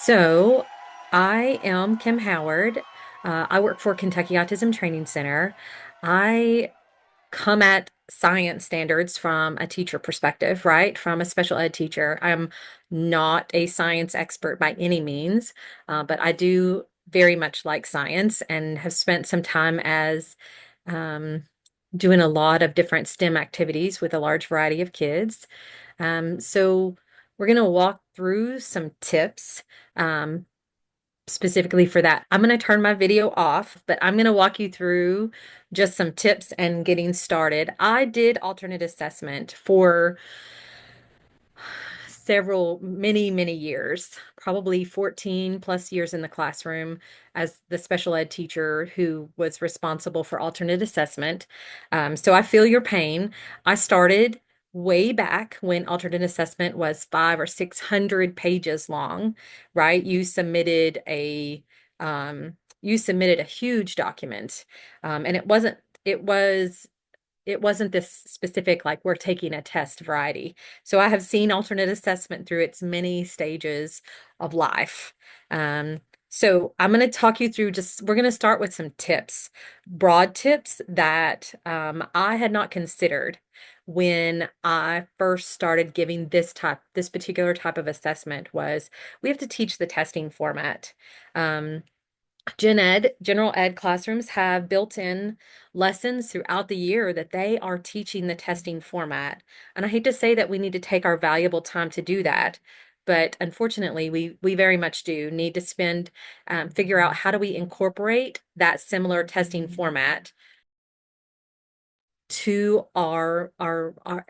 So, I am Kim Howard. I work for Kentucky Autism Training Center. I come at science standards from a teacher perspective, right? From a special ed teacher. I'm not a science expert by any means, but I do very much like science and have spent some time as um, doing a lot of different STEM activities with a large variety of kids. So, we're going to walk through some tips. Um, Specifically for that. I'm going to turn my video off, but I'm going to walk you through just some tips and getting started. I did alternate assessment for many years, probably 14 plus years in the classroom as the special ed teacher who was responsible for alternate assessment. So I feel your pain. I started way back when alternate assessment was 500 or 600 pages long, right? You submitted a huge document, and it was it wasn't this specific, like we're taking a test variety. So I have seen alternate assessment through its many stages of life. Um, so I'm going to talk you through we're going to start with some tips, broad tips that I had not considered when I first started giving this particular type of assessment was we have to teach the testing format. Um, general ed classrooms have built-in lessons throughout the year that they are teaching the testing format. And I hate to say that we need to take our valuable time to do that, but unfortunately, we very much do need to figure out how do we incorporate that similar testing format to our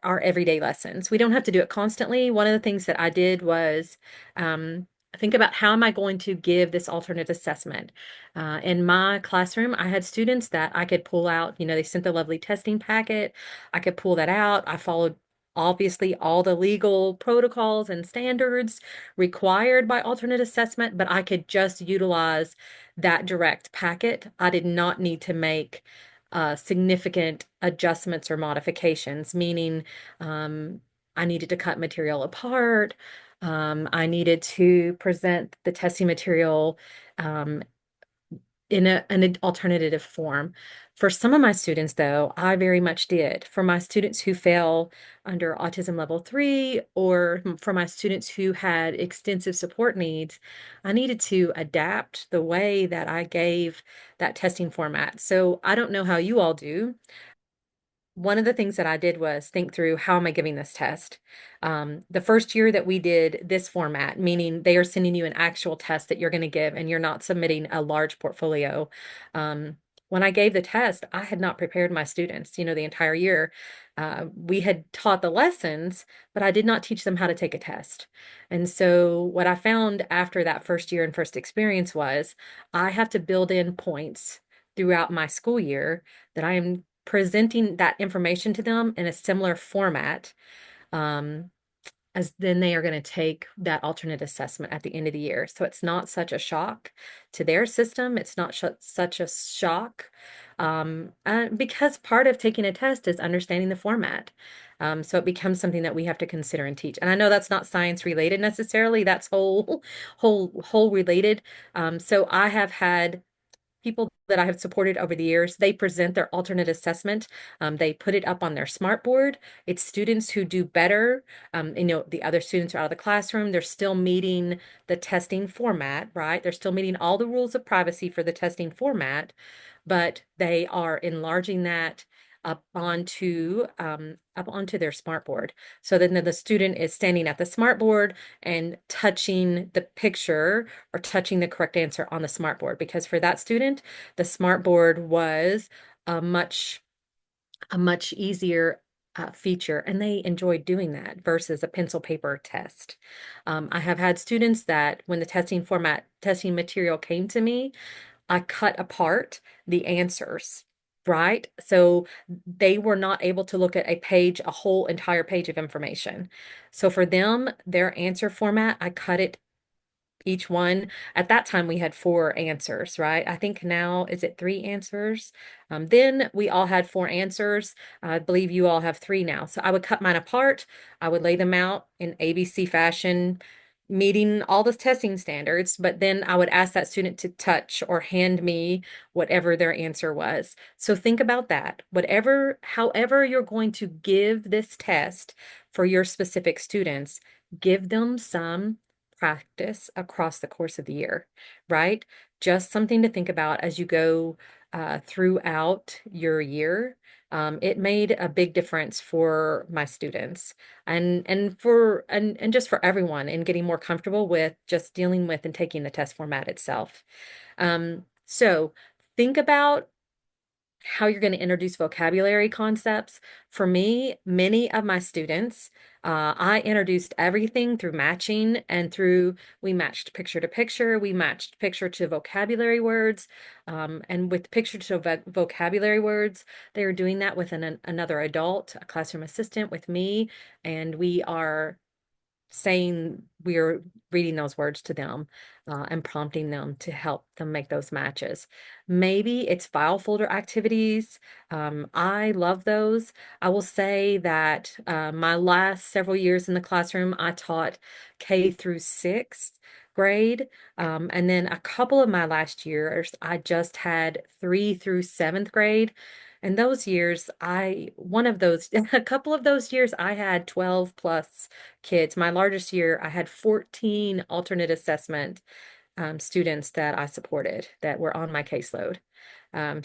everyday lessons. We don't have to do it constantly. One of the things that I did was think about how am I going to give this alternate assessment. In my classroom, I had students that I could pull out, they sent the lovely testing packet. I could pull that out. I followed obviously all the legal protocols and standards required by alternate assessment, but I could just utilize that direct packet. I did not need to make significant adjustments or modifications, meaning I needed to cut material apart. I needed to present the testing material um, in an alternative form. For some of my students, though, I very much did. For my students who fell under autism level 3, or for my students who had extensive support needs, I needed to adapt the way that I gave that testing format. So I don't know how you all do. One of the things that I did was think through how am I giving this test? The first year that we did this format, meaning they are sending you an actual test that you're going to give and you're not submitting a large portfolio. When I gave the test, I had not prepared my students, the entire year. We had taught the lessons, but I did not teach them how to take a test. And so what I found after that first year and first experience was I have to build in points throughout my school year that I am presenting that information to them in a similar format, um, as then they are going to take that alternate assessment at the end of the year. So it's not such a shock to their system. It's not such a shock because part of taking a test is understanding the format. So it becomes something that we have to consider and teach. And I know that's not science related necessarily. That's whole related. So I have had people that I have supported over the years, they present their alternate assessment. They put it up on their smart board. It's students who do better. The other students are out of the classroom. They're still meeting the testing format, right? They're still meeting all the rules of privacy for the testing format, but they are enlarging that up onto their smart board. So then the student is standing at the smart board and touching the picture or touching the correct answer on the smart board. Because for that student, the smart board was a much easier feature, and they enjoyed doing that versus a pencil paper test. I have had students that when the testing material came to me, I cut apart the answers, right? So they were not able to look at a whole entire page of information. So for them, their answer format, I cut it each one. At that time, we had four answers, right? I think now, is it three answers? Then we all had four answers. I believe you all have three now. So I would cut mine apart. I would lay them out in ABC fashion, meeting all the testing standards, but then I would ask that student to touch or hand me whatever their answer was. So think about that. However you're going to give this test for your specific students, give them some practice across the course of the year, right? Just something to think about as you go throughout your year. It made a big difference for my students and just for everyone in getting more comfortable with just dealing with and taking the test format itself. So think about how you're going to introduce vocabulary concepts. For me, many of my students, I introduced everything through matching and we matched picture to picture, we matched picture to vocabulary words. And with picture to vocabulary words, they are doing that with another adult, a classroom assistant with me, and we are saying we're reading those words to them and prompting them to help them make those matches. Maybe it's file folder activities. I love those. I will say that my last several years in the classroom, I taught K through sixth grade. And then a couple of my last years, I just had three through seventh grade. And those years, one of those, a couple of those years, I had 12 plus kids. My largest year, I had 14 alternate assessment students that I supported that were on my caseload.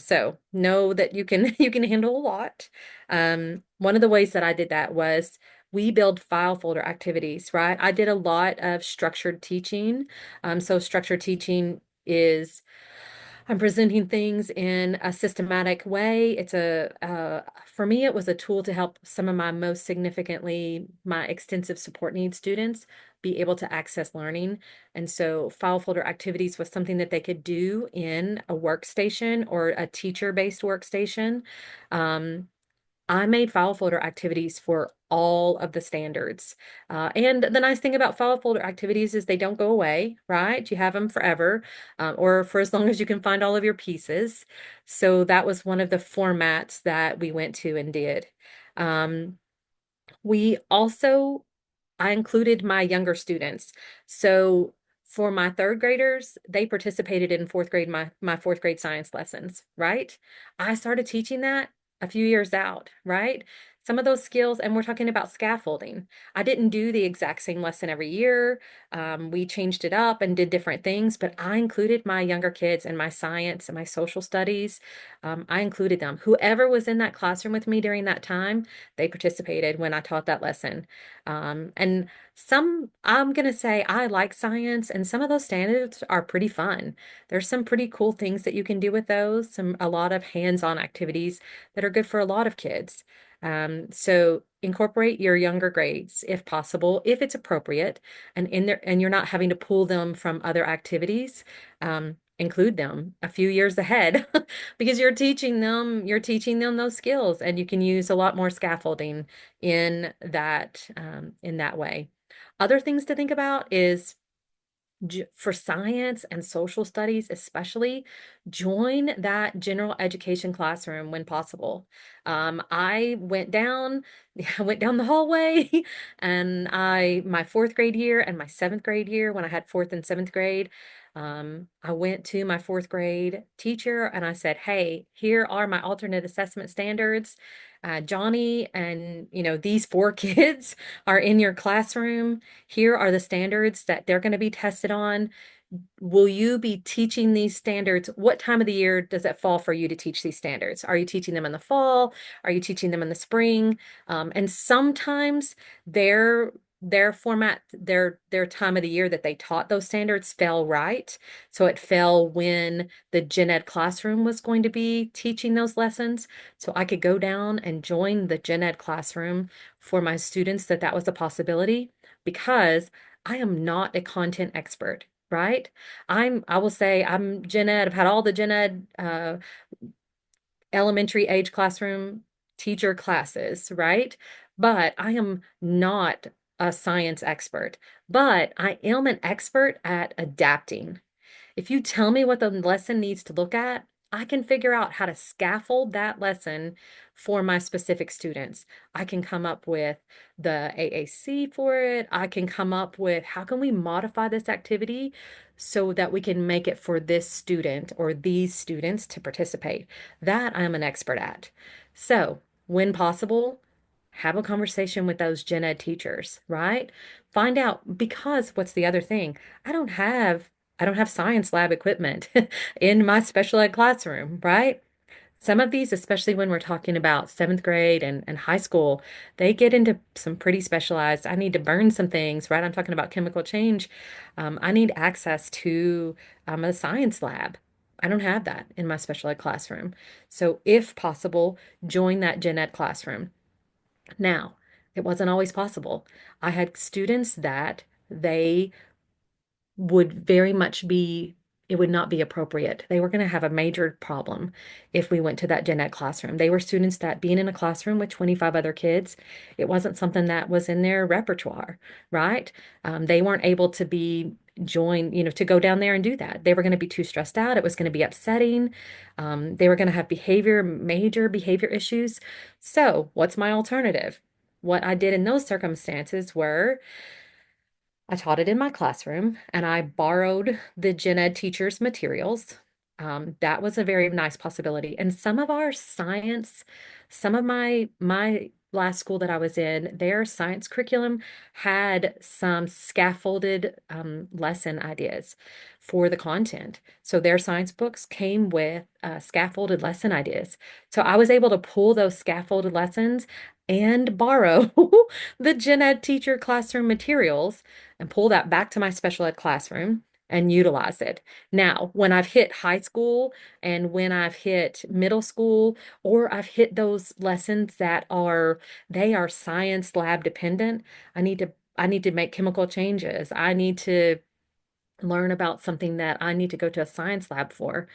So know that you can you can handle a lot. One of the ways that I did that was we build file folder activities, right? I did a lot of structured teaching. So structured teaching is I'm presenting things in a systematic way. For me, it was a tool to help some of my extensive support needs students be able to access learning. And so file folder activities was something that they could do in a workstation or a teacher-based workstation. Um, I made file folder activities for all of the standards. And the nice thing about file folder activities is they don't go away, right? You have them forever, or for as long as you can find all of your pieces. So that was one of the formats that we went to and did. Um, we also I included my younger students. So for my third graders, they participated in fourth grade, my fourth grade science lessons, right? I started teaching that a few years out, right? Some of those skills, and we're talking about scaffolding. I didn't do the exact same lesson every year. We changed it up and did different things, but I included my younger kids in my science and my social studies. I included them. Whoever was in that classroom with me during that time, they participated when I taught that lesson. And I'm going to say I like science, and some of those standards are pretty fun. There's some pretty cool things that you can do with those, a lot of hands-on activities that are good for a lot of kids. So incorporate your younger grades if possible, if it's appropriate, and you're not having to pull them from other activities. Include them a few years ahead because you're teaching them those skills, and you can use a lot more scaffolding in that way. Other things to think about is for science and social studies, especially, join that general education classroom when possible. I went down, I went down the hallway, and my fourth grade year and my seventh grade year, when I had fourth and seventh grade, I went to my fourth grade teacher and I said, "Hey, here are my alternate assessment standards. Johnny and these four kids are in your classroom. Here are the standards that they're going to be tested on. Will you be teaching these standards? What time of the year does it fall for you to teach these standards? Are you teaching them in the fall? Are you teaching them in the spring?" And sometimes their format, their time of the year that they taught those standards fell right. So it fell when the gen ed classroom was going to be teaching those lessons. So I could go down and join the gen ed classroom for my students that was a possibility because I am not a content expert, right? I will say I'm gen ed. I've had all the gen ed elementary age classroom teacher classes, right? But I am not a science expert, but I am an expert at adapting. If you tell me what the lesson needs to look at, I can figure out how to scaffold that lesson for my specific students. I can come up with the AAC for it. I can come up with how can we modify this activity so that we can make it for this student or these students to participate. That I'm an expert at. So, when possible, have a conversation with those gen ed teachers, right? Find out because what's the other thing? I don't have I don't have science lab equipment in my special ed classroom, right? Some of these, especially when we're talking about seventh grade and high school, they get into some pretty specialized. I need to burn some things, right? I'm talking about chemical change. I need access to a science lab. I don't have that in my special ed classroom. So, if possible, join that gen ed classroom. Now, it wasn't always possible. I had students that they would very much be, it would not be appropriate. They were going to have a major problem if we went to that gen ed classroom. They were students that being in a classroom with 25 other kids, it wasn't something that was in their repertoire, right? They weren't able to be join, to go down there and do that. They were going to be too stressed out. It was going to be upsetting. They were going to have major behavior issues. So, what's my alternative? What I did in those circumstances were I taught it in my classroom and I borrowed the gen ed teacher's materials. That was a very nice possibility. And some of our science, some of my last school that I was in, their science curriculum had some scaffolded lesson ideas for the content. So their science books came with scaffolded lesson ideas. So I was able to pull those scaffolded lessons and borrow the gen ed teacher classroom materials and pull that back to my special ed classroom and utilize it. Now, when I've hit high school and when I've hit middle school, or I've hit those lessons that they are science lab dependent, I need to make chemical changes. I need to learn about something that I need to go to a science lab for.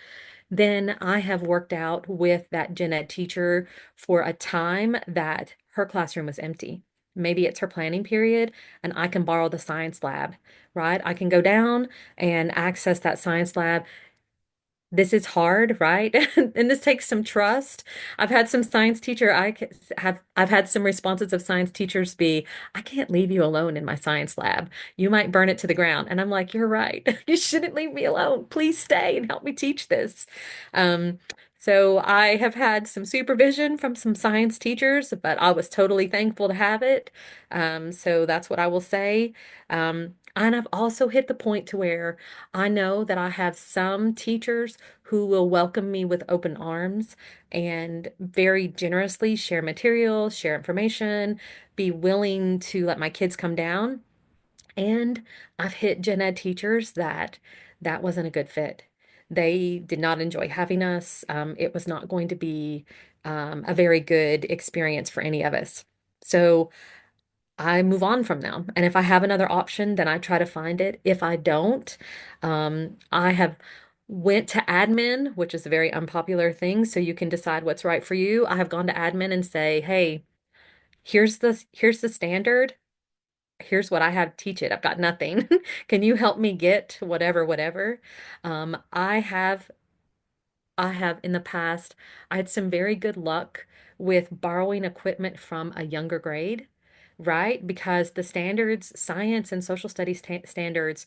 Then I have worked out with that gen ed teacher for a time that her classroom was empty. Maybe it's her planning period, and I can borrow the science lab, right? I can go down and access that science lab. This is hard, right? And this takes some trust. I've had some science teacher, I've had some responses of science teachers be, I can't leave you alone in my science lab. You might burn it to the ground. And I'm like, you're right. You shouldn't leave me alone. Please stay and help me teach this. Um, so I have had some supervision from some science teachers, but I was totally thankful to have it. So that's what I will say. And I've also hit the point to where I know that I have some teachers who will welcome me with open arms and very generously share materials, share information, be willing to let my kids come down. And I've hit gen ed teachers that wasn't a good fit. They did not enjoy having us. It was not going to be a very good experience for any of us. So I move on from them. And if I have another option, then I try to find it. If I don't, I have went to admin, which is a very unpopular thing, so you can decide what's right for you. I have gone to admin and say, "Hey, here's the standard. Here's what I have to teach it. I've got nothing. Can you help me get whatever?" Um, I have I have in the past, I had some very good luck with borrowing equipment from a younger grade, right? Because the standards, science and social studies standards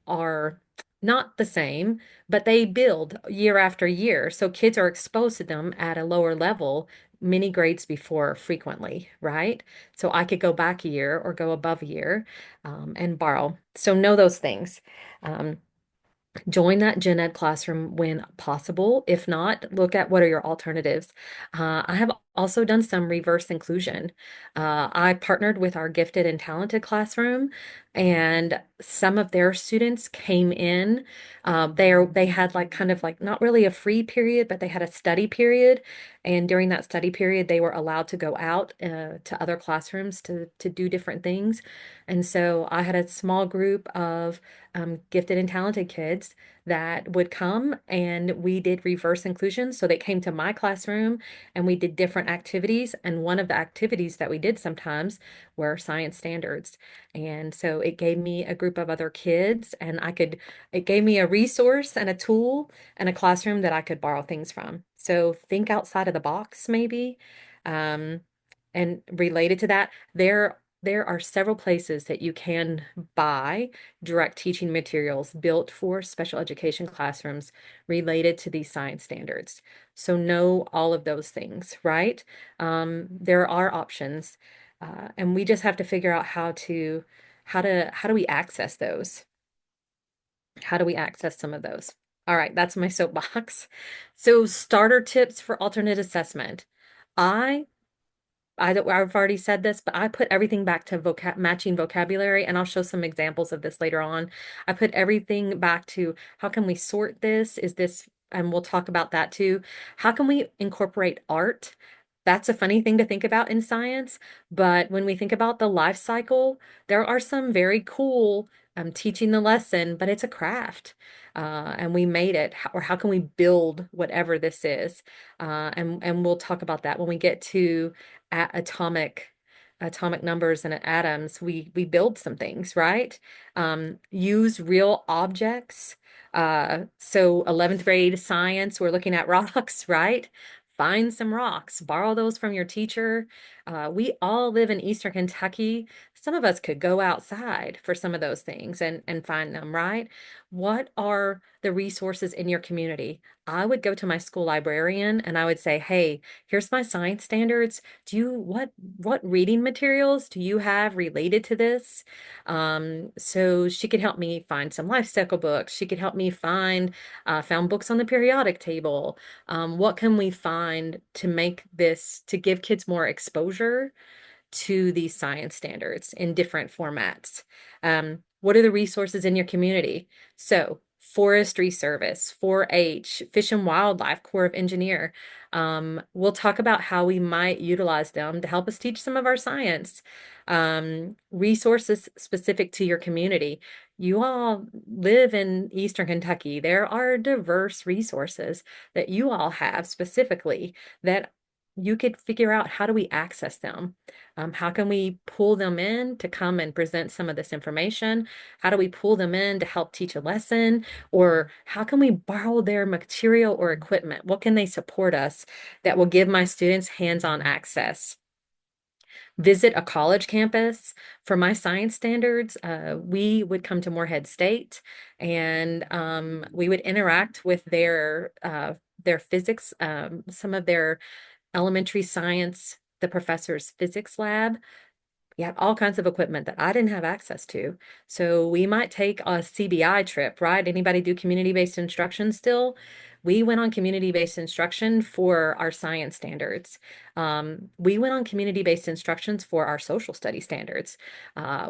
are not the same, but they build year after year. So kids are exposed to them at a lower level many grades before frequently, right? So I could go back a year or go above a year and borrow. So know those things. Um, Join that gen ed classroom when possible. If not, look at what are your alternatives. I have also done some reverse inclusion. I partnered with our gifted and talented classroom, and some of their students came in. They had like kind of like not really a free period, but they had a study period, and during that study period, they were allowed to go out to other classrooms to do different things. And so I had a small group of gifted and talented kids that would come and we did reverse inclusion. So they came to my classroom and we did different activities, and one of the activities that we did sometimes were science standards. And so it gave me a group of other kids, and it gave me a resource and a tool and a classroom that I could borrow things from. So think outside of the box, maybe. Um, and related to that, there are several places that you can buy direct teaching materials built for special education classrooms related to these science standards. So know all of those things, right? There are options, and we just have to figure out how do we access those? How do we access some of those? All right, that's my soapbox. So starter tips for alternate assessment. I I've already said this, but I put everything back to matching vocabulary, and I'll show some examples of this later on. I put everything back to how can we sort this? And we'll talk about that too. How can we incorporate art? That's a funny thing to think about in science, but when we think about the life cycle, there are some very cool teaching the lesson, but it's a craft. And we made it, or how can we build whatever this is? And we'll talk about that when we get to atomic numbers and atoms. We build some things, right? Use real objects. So 11th grade science, we're looking at rocks, right? Find some rocks, borrow those from your teacher. We all live in Eastern Kentucky. Some of us could go outside for some of those things and find them, right? What are the resources in your community? I would go to my school librarian and I would say, "Hey, here's my science standards. What reading materials do you have related to this?" So she could help me find some life cycle books. She could help me found books on the periodic table. What can we find to to give kids more exposure to these science standards in different formats? What are the resources in your community? So, Forestry Service, 4-H, Fish and Wildlife, Corps of Engineer. We'll talk about how we might utilize them to help us teach some of our science. Resources specific to your community. You all live in Eastern Kentucky. There are diverse resources that you all have specifically that you could figure out how do we access them? How can we pull them in to come and present some of this information? How do we pull them in to help teach a lesson? Or how can we borrow their material or equipment? What can they support us that will give my students hands-on access? Visit a college campus. For my science standards, we would come to Morehead State and we would interact with their physics, some of their elementary science, the professor's physics lab. We had all kinds of equipment that I didn't have access to. So we might take a CBI trip, right? Anybody do community-based instruction still? We went on community-based instruction for our science standards. We went on community-based instructions for our social study standards.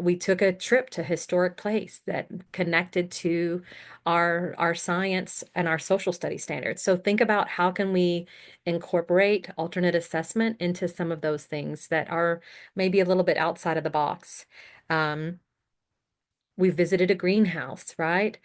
We took a trip to a historic place that connected to our science and our social study standards. So think about how can we incorporate alternate assessment into some of those things that are maybe a little bit outside of the box. Um, we visited a greenhouse, right?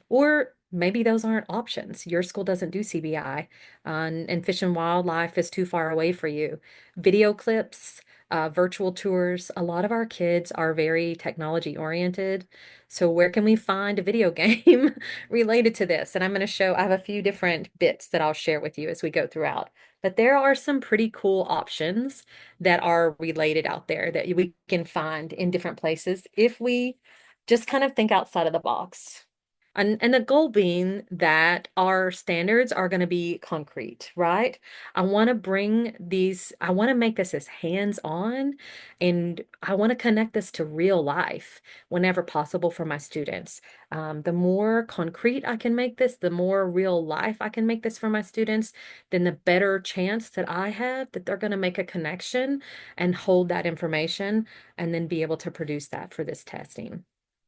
Or maybe those aren't options. Your school doesn't do CBI, and Fish and Wildlife is too far away for you. Video clips, virtual tours. A lot of our kids are very technology oriented. So where can we find a video game related to this? And I have a few different bits that I'll share with you as we go throughout. But there are some pretty cool options that are related out there that we can find in different places if we just kind of think outside of the box. And the goal being that our standards are going to be concrete, right? I want to make this as hands-on, and I want to connect this to real life whenever possible for my students. The more concrete I can make this, the more real life I can make this for my students, then the better chance that I have that they're going to make a connection and hold that information and then be able to produce that for this testing.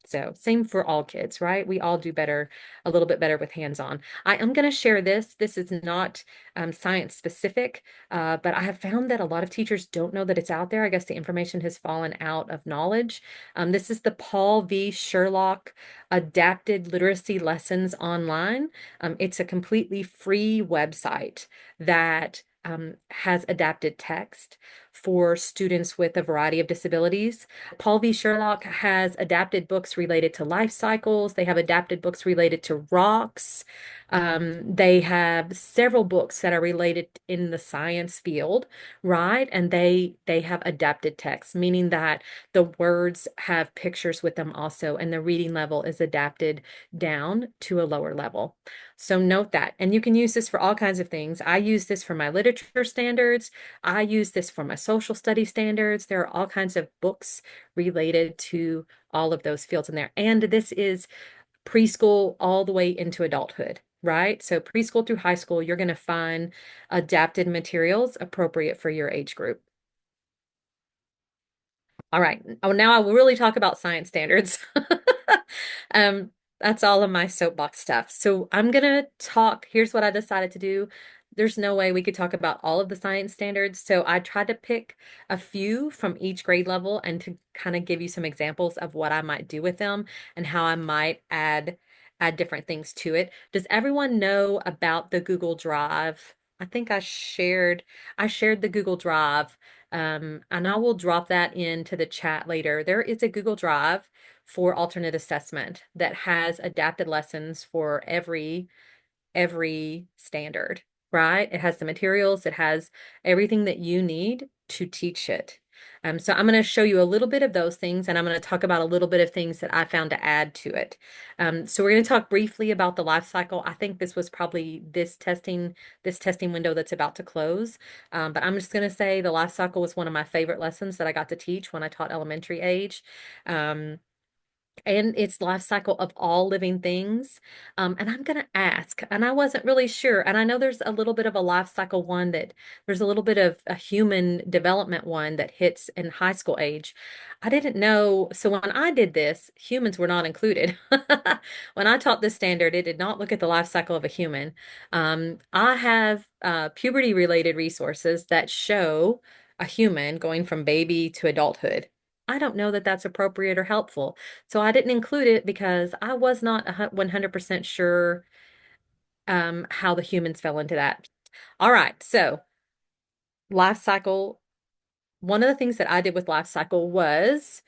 So same for all kids, right? We all do better, a little bit better with hands-on. I am going to share this. This is not science specific, but I have found that a lot of teachers don't know that it's out there. I guess the information has fallen out of knowledge. This is the Paul V. Sherlock Adapted Literacy Lessons Online. It's a completely free website that has adapted text for students with a variety of disabilities. Paul V. Sherlock has adapted books related to life cycles. They have adapted books related to rocks. They have several books that are related in the science field, right? And they have adapted text, meaning that the words have pictures with them also, and the reading level is adapted down to a lower level. So note that. And you can use this for all kinds of things. I use this for my literature standards. I use this for my social study standards. There are all kinds of books related to all of those fields in there. And this is preschool all the way into adulthood, right? So preschool through high school, you're going to find adapted materials appropriate for your age group. All right. Oh, now I will really talk about science standards. Um, that's all of my soapbox stuff. So I'm gonna talk. Here's what I decided to do. There's no way we could talk about all of the science standards. So I tried to pick a few from each grade level and to kind of give you some examples of what I might do with them and how I might add different things to it. Does everyone know about the Google Drive? I think I shared the Google Drive, and I will drop that into the chat later. There is a Google Drive for alternate assessment that has adapted lessons for every standard, right? It has the materials, it has everything that you need to teach it. So I'm going to show you a little bit of those things, and I'm going to talk about a little bit of things that I found to add to it. So we're going to talk briefly about the life cycle. I think this was probably this testing window that's about to close. But I'm just going to say the life cycle was one of my favorite lessons that I got to teach when I taught elementary age. And its life cycle of all living things. And I'm going to ask, and I wasn't really sure. And I know there's a little bit of a life cycle one that there's a little bit of a human development one that hits in high school age. I didn't know. So when I did this, humans were not included. When I taught this standard, it did not look at the life cycle of a human. I have puberty related resources that show a human going from baby to adulthood. I don't know that that's appropriate or helpful. So I didn't include it because I was not 100% sure how the humans fell into that. All right, so life cycle. One of the things that I did with life cycle was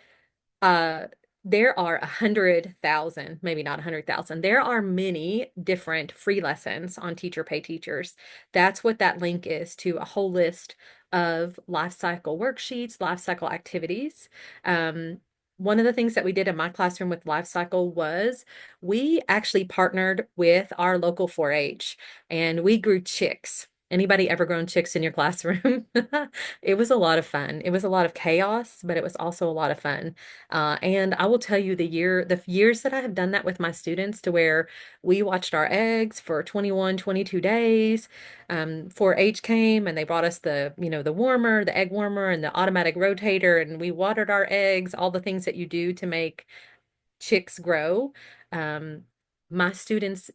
uh, there are 100,000, maybe not 100,000. There are many different free lessons on Teacher Pay Teachers. That's what that link is to a whole list of life cycle worksheets, life cycle activities. Um, One of the things that we did in my classroom with life cycle was we actually partnered with our local 4-H and we grew chicks. Anybody ever grown chicks in your classroom? It was a lot of fun. It was a lot of chaos, but it was also a lot of fun. And I will tell you the years that I have done that with my students to where we watched our eggs for 21, 22 days. 4-H came and they brought us the warmer, the egg warmer and the automatic rotator, and we watered our eggs, all the things that you do to make chicks grow. Um, my students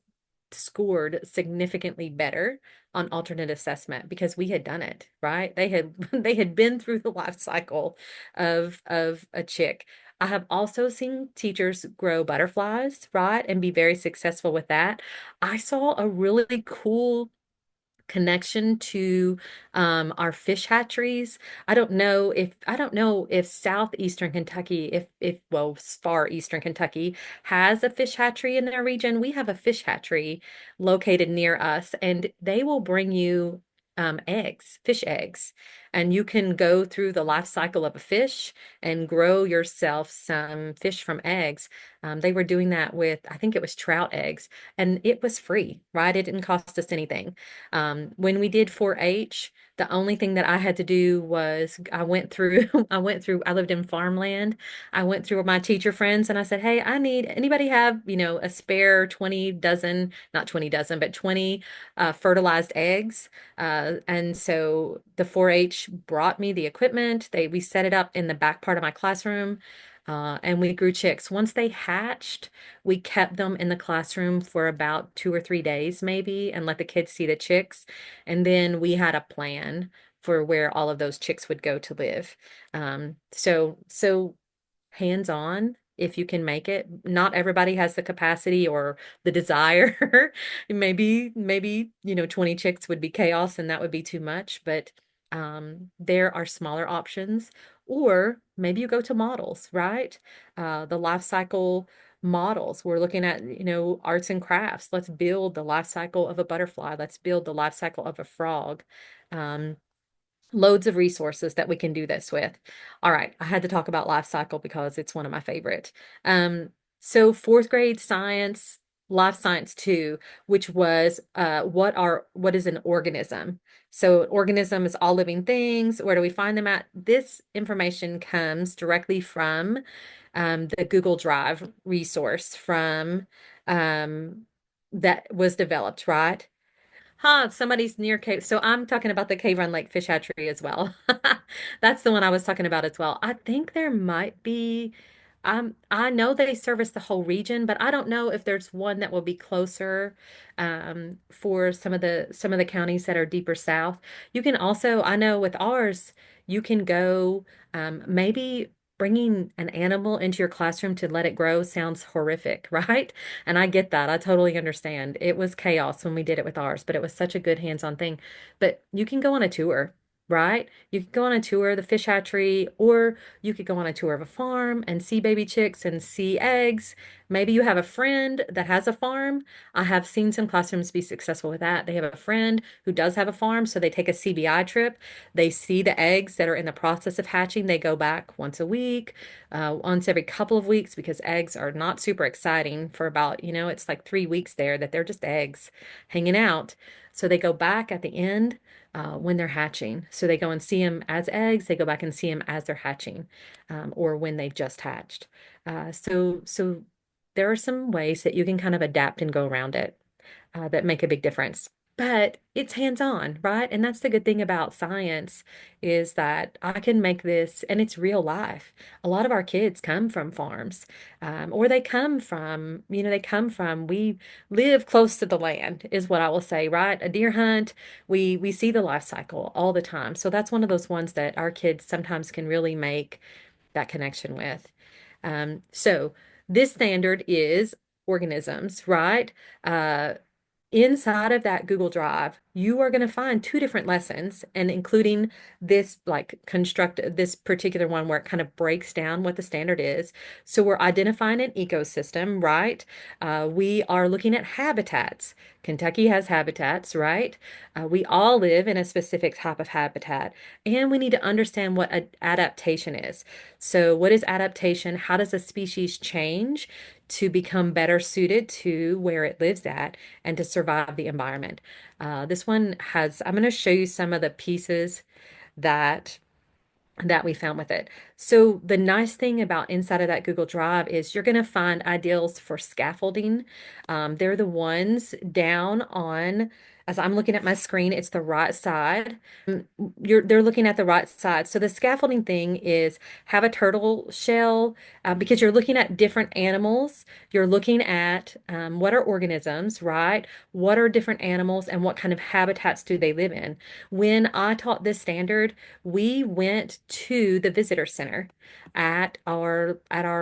scored significantly better on alternate assessment because we had done it, right? They had they had been through the life cycle of a chick. I have also seen teachers grow butterflies, right, and be very successful with that. I saw a really cool connection to our fish hatcheries. I don't know if southeastern Kentucky, if well, far eastern Kentucky has a fish hatchery in their region. We have a fish hatchery located near us, and they will bring you eggs, fish eggs, and you can go through the life cycle of a fish and grow yourself some fish from eggs. They were doing that with, I think it was trout eggs, and it was free, right? It didn't cost us anything. When we did 4-H, the only thing that I had to do was I went through, I lived in farmland. I went through my teacher friends and I said, hey, I need anybody have, a spare 20 dozen, not 20 dozen, but 20 fertilized eggs. And so the 4-H brought me the equipment. We set it up in the back part of my classroom. And we grew chicks. Once they hatched, we kept them in the classroom for about 2 or 3 days, maybe, and let the kids see the chicks. And then we had a plan for where all of those chicks would go to live. So hands-on, if you can make it. Not everybody has the capacity or the desire. Maybe, 20 chicks would be chaos and that would be too much, but there are smaller options. Or maybe you go to models, right? The life cycle models. We're looking at, arts and crafts. Let's build the life cycle of a butterfly. Let's build the life cycle of a frog. Um, Loads of resources that we can do this with. All right, I had to talk about life cycle because it's one of my favorite. Um, so fourth grade science, life science two, which was what is an organism? So an organism is all living things. Where do we find them at? This information comes directly from the Google Drive resource from that was developed, right? Huh, somebody's near Cave. So I'm talking about the Cave Run Lake Fish Hatchery as well. That's the one I was talking about as well. I think there might be, I know they service the whole region, but I don't know if there's one that will be closer for some of the counties that are deeper south. You can also, I know with ours, you can go maybe bringing an animal into your classroom to let it grow sounds horrific, right? And I get that. I totally understand. It was chaos when we did it with ours, but it was such a good hands-on thing. But you can go on a tour, right? You could go on a tour of the fish hatchery, or you could go on a tour of a farm and see baby chicks and see eggs. Maybe you have a friend that has a farm. I have seen some classrooms be successful with that. They have a friend who does have a farm, so they take a CBI trip. They see the eggs that are in the process of hatching. They go back once a week, once every couple of weeks, because eggs are not super exciting for about, it's like 3 weeks there that they're just eggs hanging out. So they go back at the end when they're hatching. So they go and see them as eggs. They go back and see them as they're hatching, or when they've just hatched. So there are some ways that you can kind of adapt and go around it that make a big difference. But it's hands-on, right? And that's the good thing about science is that I can make this, and it's real life. A lot of our kids come from farms, or we live close to the land, is what I will say, right? A deer hunt, we see the life cycle all the time. So that's one of those ones that our kids sometimes can really make that connection with. So this standard is organisms, right? Uh, Inside of that Google Drive, you are going to find two different lessons, and including this like construct this particular one where it kind of breaks down what the standard is. So we're identifying an ecosystem, right? We are looking at habitats. Kentucky has habitats, right? We all live in a specific type of habitat, and we need to understand what adaptation is. So, what is adaptation? How does a species change to become better suited to where it lives at and to survive the environment? This one has, I'm going to show you some of the pieces that we found with it. So the nice thing about inside of that Google Drive is you're going to find ideals for scaffolding. They're the ones down on, as I'm looking at my screen, it's the right side. They're looking at the right side. So the scaffolding thing is have a turtle shell because you're looking at different animals. You're looking at what are organisms, right? What are different animals and what kind of habitats do they live in? When I taught this standard, we went to the visitor center at our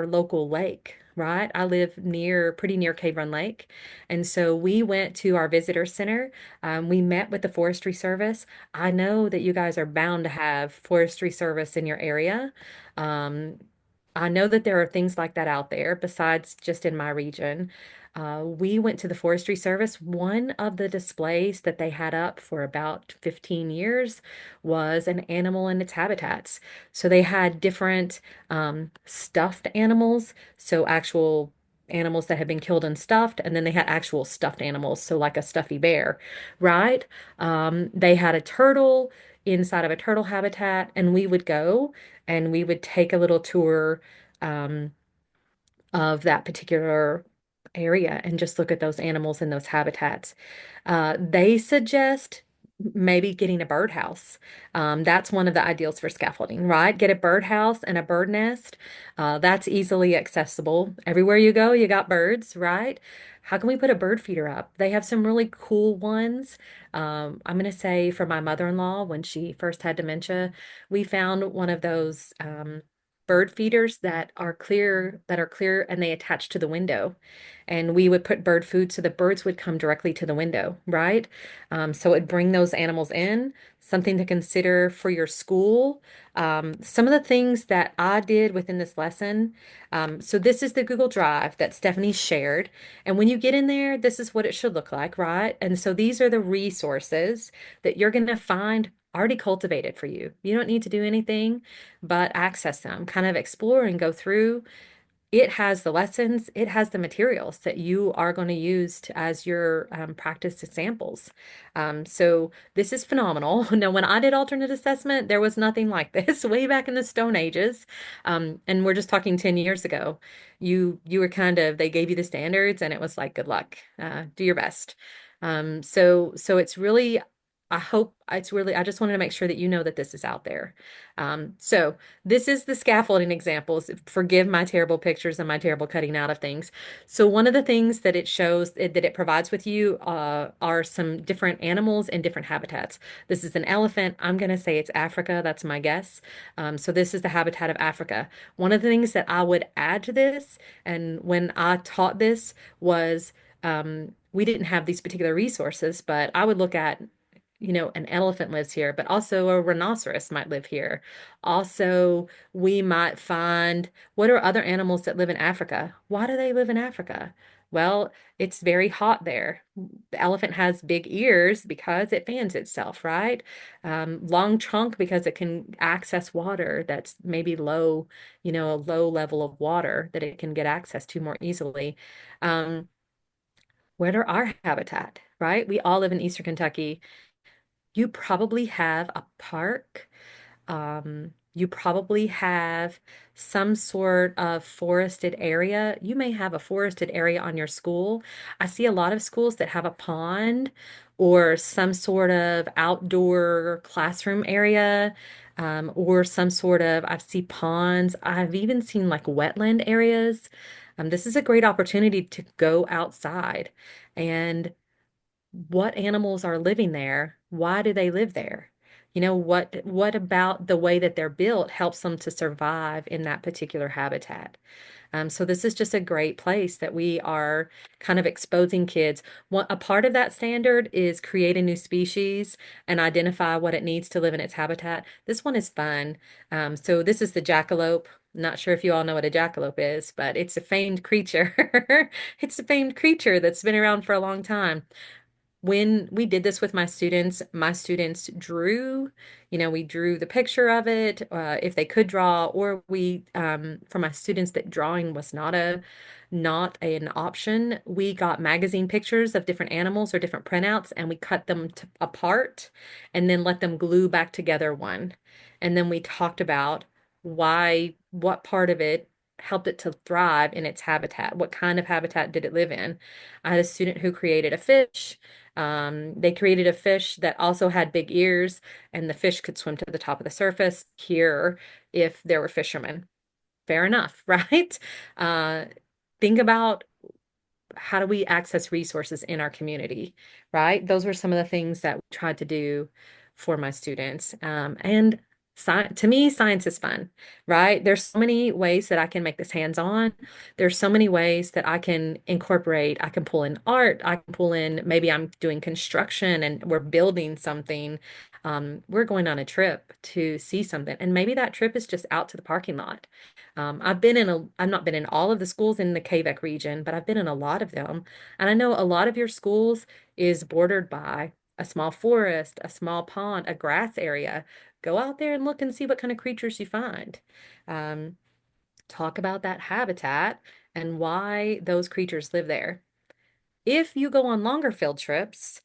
local lake, right? I live pretty near Cave Run Lake. And so we went to our visitor center. We met with the Forestry Service. I know that you guys are bound to have Forestry Service in your area. Um, I know that there are things like that out there besides just in my region. We went to the Forestry Service. One of the displays that they had up for about 15 years was an animal and its habitats. So they had different stuffed animals, so actual animals that had been killed and stuffed, and then they had actual stuffed animals, so like a stuffy bear, right? They had a turtle inside of a turtle habitat, and we would go and we would take a little tour. Um, of that particular area and just look at those animals in those habitats. They suggest maybe getting a birdhouse. That's one of the ideals for scaffolding, right? Get a birdhouse and a bird nest. That's easily accessible. Everywhere you go, you got birds, right? How can we put a bird feeder up? They have some really cool ones. I'm going to say for my mother-in-law, when she first had dementia, we found one of those. bird feeders that are clear and they attach to the window. And we would put bird food so the birds would come directly to the window, right? So it'd bring those animals in, something to consider for your school. Some of the things that I did within this lesson. So this is the Google Drive that Stephanie shared. And when you get in there, this is what it should look like, right? And so these are the resources that you're going to find already cultivated for you. You don't need to do anything but access them, kind of explore and go through. It has the lessons, it has the materials that you are going to use as your practice samples. So this is phenomenal. Now, when I did alternate assessment, there was nothing like this way back in the Stone Ages. And we're just talking 10 years ago. You were kind of, they gave you the standards and it was like, good luck, do your best. So it's really, I hope it's really, I just wanted to make sure that you know that this is out there. So this is the scaffolding examples. Forgive my terrible pictures and my terrible cutting out of things. So one of the things that it shows that it provides with you are some different animals and different habitats. This is an elephant. I'm going to say it's Africa. That's my guess. So this is the habitat of Africa. One of the things that I would add to this, and when I taught this, was we didn't have these particular resources, but I would look at an elephant lives here, but also a rhinoceros might live here. Also, we might find what are other animals that live in Africa? Why do they live in Africa? Well, it's very hot there. The elephant has big ears because it fans itself, right? Long trunk because it can access water that's maybe low, a low level of water that it can get access to more easily. Um, where are our habitat, right? We all live in Eastern Kentucky. You probably have a park. You probably have some sort of forested area. You may have a forested area on your school. I see a lot of schools that have a pond or some sort of outdoor classroom area, or some sort of, I see ponds. I've even seen like wetland areas. This is a great opportunity to go outside and what animals are living there? Why do they live there? What about the way that they're built helps them to survive in that particular habitat? So this is just a great place that we are kind of exposing kids. A part of that standard is create a new species and identify what it needs to live in its habitat. This one is fun. So this is the jackalope. Not sure if you all know what a jackalope is, but it's a famed creature. It's a famed creature that's been around for a long time. When we did this with my students drew, we drew the picture of it, if they could draw, or for my students that drawing was not an option, we got magazine pictures of different animals or different printouts, and we cut them apart and then let them glue back together one. And then we talked about what part of it helped it to thrive in its habitat. What kind of habitat did it live in? I had a student who created a fish. They created a fish that also had big ears, and the fish could swim to the top of the surface here if there were fishermen. Fair enough, right? Uh, think about how do we access resources in our community, right? Those were some of the things that we tried to do for my students. And to me, science is fun, right? There's so many ways that I can make this hands-on. There's so many ways that I can incorporate. I can pull in art. I can pull in, maybe I'm doing construction and we're building something. We're going on a trip to see something. And maybe that trip is just out to the parking lot. I've not been in all of the schools in the KVEC region, but I've been in a lot of them. And I know a lot of your schools is bordered by a small forest, a small pond, a grass area. Go out there and look and see what kind of creatures you find. Um, Talk about that habitat and why those creatures live there. If you go on longer field trips,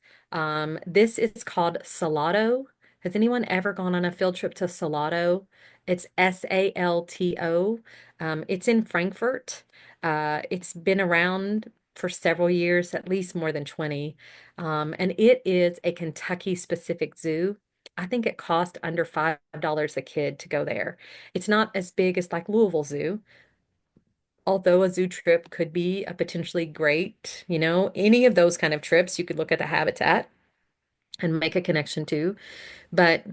this is called Salado. Has anyone ever gone on a field trip to Salado? It's Salto. It's in Frankfurt. It's been around for several years, at least more than 20. And it is a Kentucky specific zoo. I think it cost under $5 a kid to go there. It's not as big as like Louisville Zoo, although a zoo trip could be a potentially great, any of those kind of trips, you could look at the habitat and make a connection to. But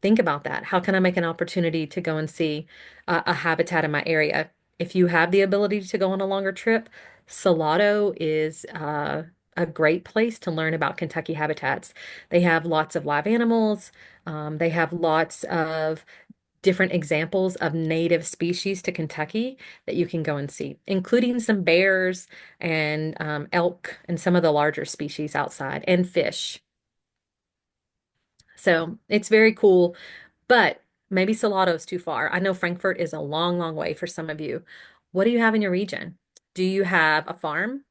Think about that. How can I make an opportunity to go and see a habitat in my area? If you have the ability to go on a longer trip, Salado is a great place to learn about Kentucky habitats. They have lots of live animals. They have lots of different examples of native species to Kentucky that you can go and see, including some bears and elk and some of the larger species outside and fish. So it's very cool, but maybe Salato's too far. I know Frankfurt is a long, long way for some of you. What do you have in your region? Do you have a farm?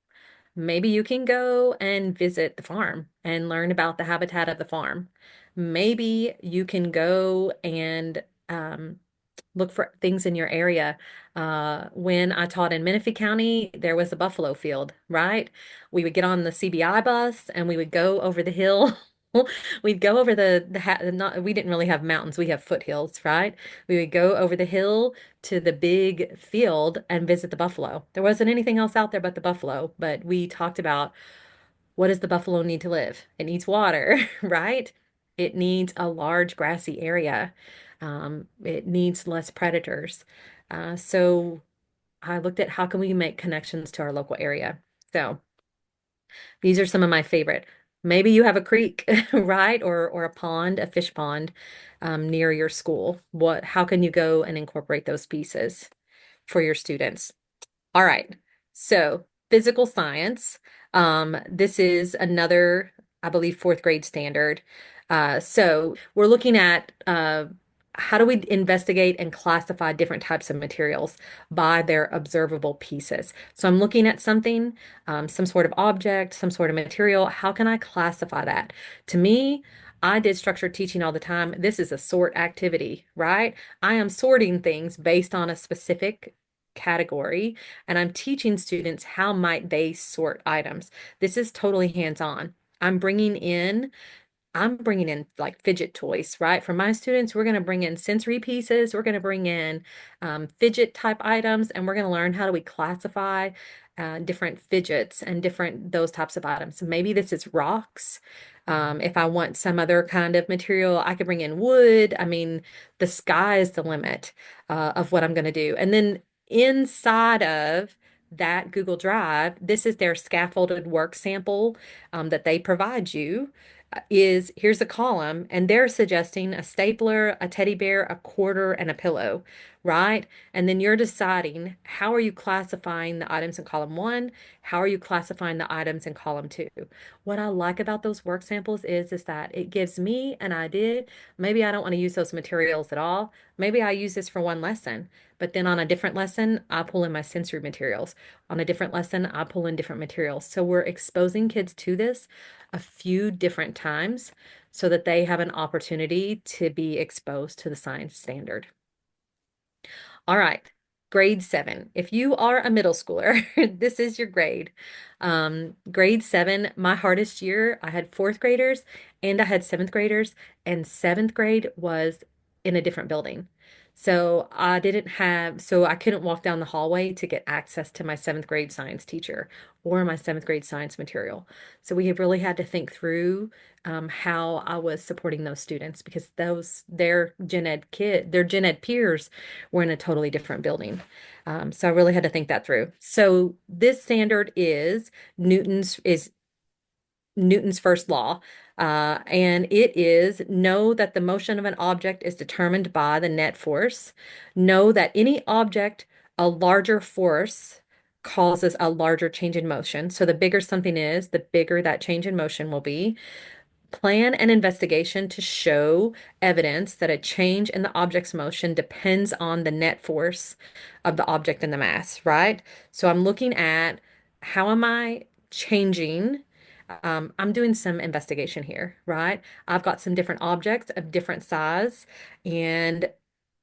Maybe you can go and visit the farm and learn about the habitat of the farm. Maybe you can go and look for things in your area. When I taught in Menifee County, there was a buffalo field, right? We would get on the CBI bus and we would go over the hill. We'd go over not, we didn't really have mountains, we have foothills, right? We would go over the hill to the big field and visit the buffalo. There wasn't anything else out there but the buffalo, but we talked about what does the buffalo need to live? It needs water, right? It needs a large grassy area. It needs less predators. So I looked at how can we make connections to our local area. So these are some of my favorite. Maybe you have a creek, right? Or a pond, a fish pond, near your school. How can you go and incorporate those pieces for your students? All right. So physical science. This is another, I believe, fourth grade standard. So we're looking at how do we investigate and classify different types of materials by their observable pieces. So I'm looking at something, some sort of object, some sort of material. How can I classify that? To me, I did structured teaching all the time. This is a sort activity, right? I am sorting things based on a specific category, and I'm teaching students how might they sort items. This is totally hands-on. I'm bringing in like fidget toys, right? For my students, we're going to bring in sensory pieces. We're going to bring in fidget type items, and we're going to learn how do we classify different fidgets and different those types of items. So maybe this is rocks. If I want some other kind of material, I could bring in wood. I mean, the sky is the limit of what I'm going to do. And then inside of that Google Drive, this is their scaffolded work sample that they provide you is here's a column and they're suggesting a stapler, a teddy bear, a quarter, and a pillow, right? And then you're deciding how are you classifying the items in column one? How are you classifying the items in column two? What I like about those work samples is that it gives me an idea. Maybe I don't want to use those materials at all. Maybe I use this for one lesson, but then on a different lesson, I pull in my sensory materials. On a different lesson, I pull in different materials. So we're exposing kids to this a few different times so that they have an opportunity to be exposed to the science standard. All right, grade 7. If you are a middle schooler, this is your grade. Grade 7, my hardest year, I had fourth graders and I had seventh graders, and seventh grade was in a different building. So I couldn't walk down the hallway to get access to my seventh grade science teacher or my seventh grade science material. So we have really had to think through how I was supporting those students because their gen ed peers were in a totally different building. So I really had to think that through. So this standard is Newton's first law. And it is know that the motion of an object is determined by the net force. Know that any object, a larger force causes a larger change in motion. So the bigger something is, the bigger that change in motion will be. Plan an investigation to show evidence that a change in the object's motion depends on the net force of the object and the mass, right? So I'm looking at how am I changing? I'm doing some investigation here, right? I've got some different objects of different size, and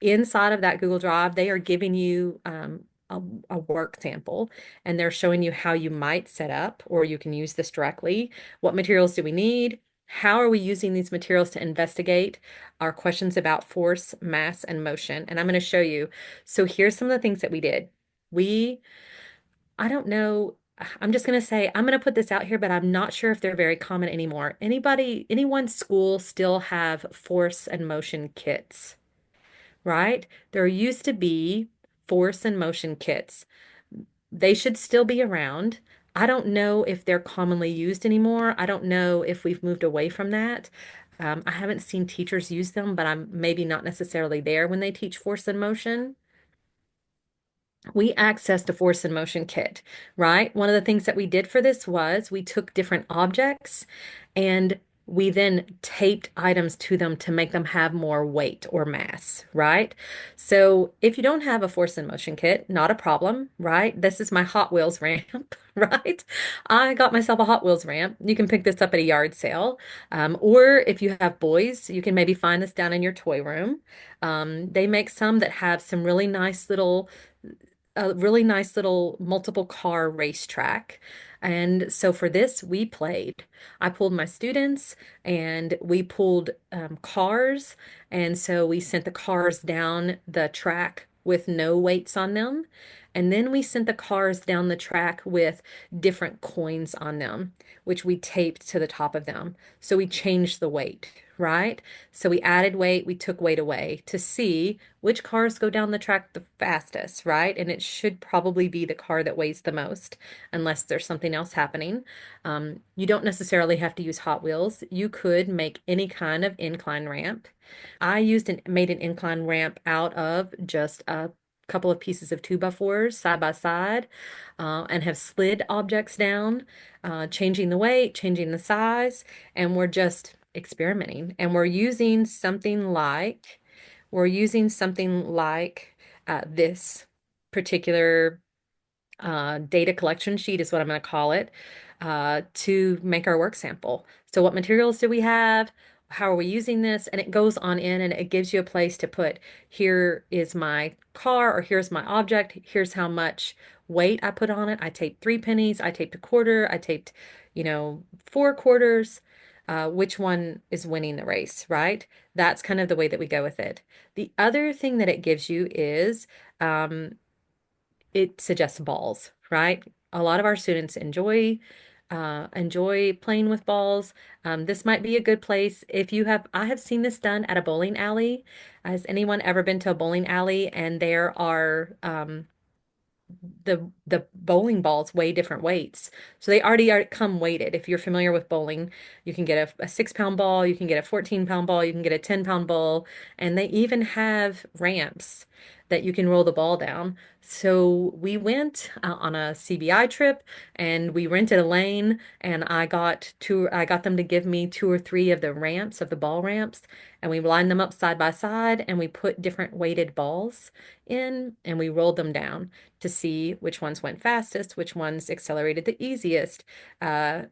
inside of that Google Drive, they are giving you a work sample and they're showing you how you might set up, or you can use this directly. What materials do we need? How are we using these materials to investigate our questions about force, mass, and motion? And I'm going to show you. So here's some of the things that we did. We, I don't know I'm just going to say, I'm going to put this out here, but I'm not sure if they're very common anymore. Anyone's school still have force and motion kits, right? There used to be force and motion kits. They should still be around. I don't know if they're commonly used anymore. I don't know if we've moved away from that. I haven't seen teachers use them, but I'm maybe not necessarily there when they teach force and motion. We accessed a force and motion kit, right? One of the things that we did for this was we took different objects and we then taped items to them to make them have more weight or mass, right? So if you don't have a force and motion kit, not a problem, right? This is my Hot Wheels ramp, right? I got myself a Hot Wheels ramp. You can pick this up at a yard sale. Or if you have boys, you can maybe find this down in your toy room. They make some that have some really nice little a really nice little multiple car racetrack. And so for this, we played. I pulled my students and we pulled cars. And so we sent the cars down the track with no weights on them. And then we sent the cars down the track with different coins on them, which we taped to the top of them. So we changed the weight, right? So we added weight, we took weight away to see which cars go down the track the fastest, right? And it should probably be the car that weighs the most, unless there's something else happening. You don't necessarily have to use Hot Wheels. You could make any kind of incline ramp. I used and made an incline ramp out of just a couple of pieces of 2x4s side by side, and have slid objects down, changing the weight, changing the size, and we're just experimenting. And we're using something like this particular data collection sheet is what I'm going to call it, to make our work sample. So what materials do we have? How are we using this? And it goes on in and it gives you a place to put, here is my car or here's my object. Here's how much weight I put on it. I taped 3 pennies. I taped a quarter. I taped, 4 quarters. Which one is winning the race, right? That's kind of the way that we go with it. The other thing that it gives you is um, it suggests balls, right? A lot of our students enjoy playing with balls. This might be a good place if you have. I have seen this done at a bowling alley. Has anyone ever been to a bowling alley and there are the bowling balls weigh different weights. So they already are come weighted. If you're familiar with bowling, you can get a 6 pound ball, you can get a 14 pound ball, you can get a 10 pound ball, and they even have ramps that you can roll the ball down. So we went on a CBI trip and we rented a lane and I got them to give me 2 or 3 of the ramps of the ball ramps and we lined them up side by side and we put different weighted balls in and we rolled them down to see which ones went fastest, which ones accelerated the easiest. Uh,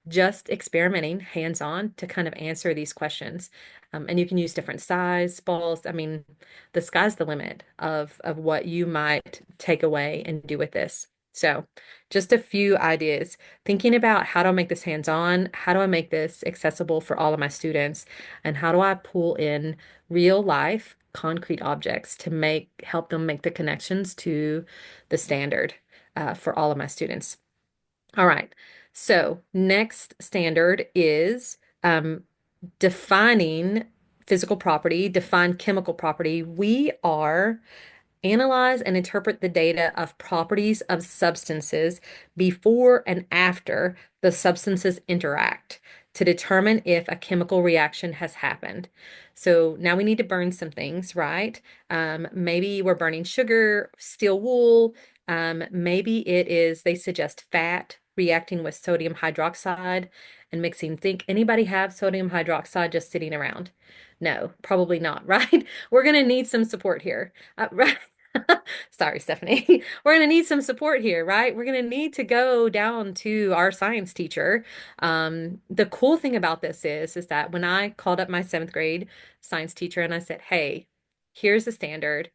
just experimenting hands-on to kind of answer these questions. And you can use different size balls. I mean, the sky's the limit of what you might take away and do with this. So, just a few ideas. Thinking about how do I make this hands-on? How do I make this accessible for all of my students? And how do I pull in real life concrete objects to help them make the connections to the standard for all of my students? All right. So next standard is defining physical property, define chemical property. We are analyze and interpret the data of properties of substances before and after the substances interact to determine if a chemical reaction has happened. So now we need to burn some things, right? Maybe we're burning sugar, steel wool. Maybe they suggest fat reacting with sodium hydroxide and mixing zinc. Anybody have sodium hydroxide just sitting around? No, probably not, right? We're going to need some support here. Right. Sorry, Stephanie. We're going to need some support here, right? We're going to need to go down to our science teacher. The cool thing about this is that when I called up my 7th grade science teacher and I said, hey, here's the standard.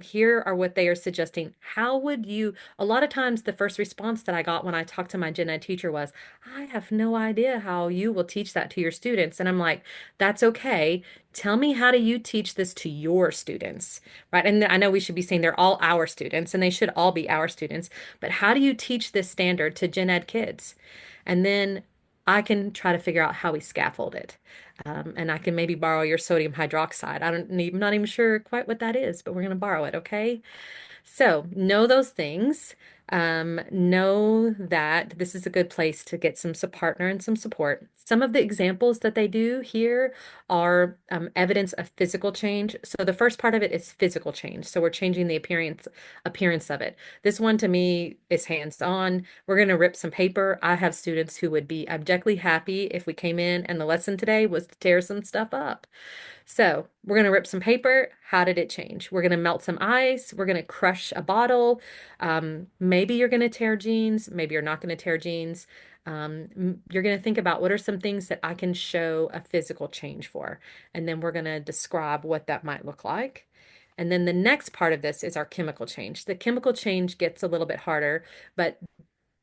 Here are what they are suggesting. How would you, a lot of times the first response that I got when I talked to my gen ed teacher was, I have no idea how you will teach that to your students. And I'm like, that's okay. Tell me, how do you teach this to your students, right? And I know we should be saying they're all our students and they should all be our students, but how do you teach this standard to gen ed kids? And then I can try to figure out how we scaffold it. And I can maybe borrow your sodium hydroxide. I'm not even sure quite what that is, but we're going to borrow it, okay? So know those things. Know that this is a good place to get some partner and some support. Some of the examples that they do here are evidence of physical change. So the first part of it is physical change. So we're changing the appearance of it. This one to me is hands-on. We're going to rip some paper. I have students who would be abjectly happy if we came in and the lesson today was to tear some stuff up. So we're going to rip some paper. How did it change? We're going to melt some ice. We're going to crush a bottle. Maybe you're going to tear jeans. Maybe you're not going to tear jeans. You're going to think about what are some things that I can show a physical change for. And then we're going to describe what that might look like. And then the next part of this is our chemical change. The chemical change gets a little bit harder, but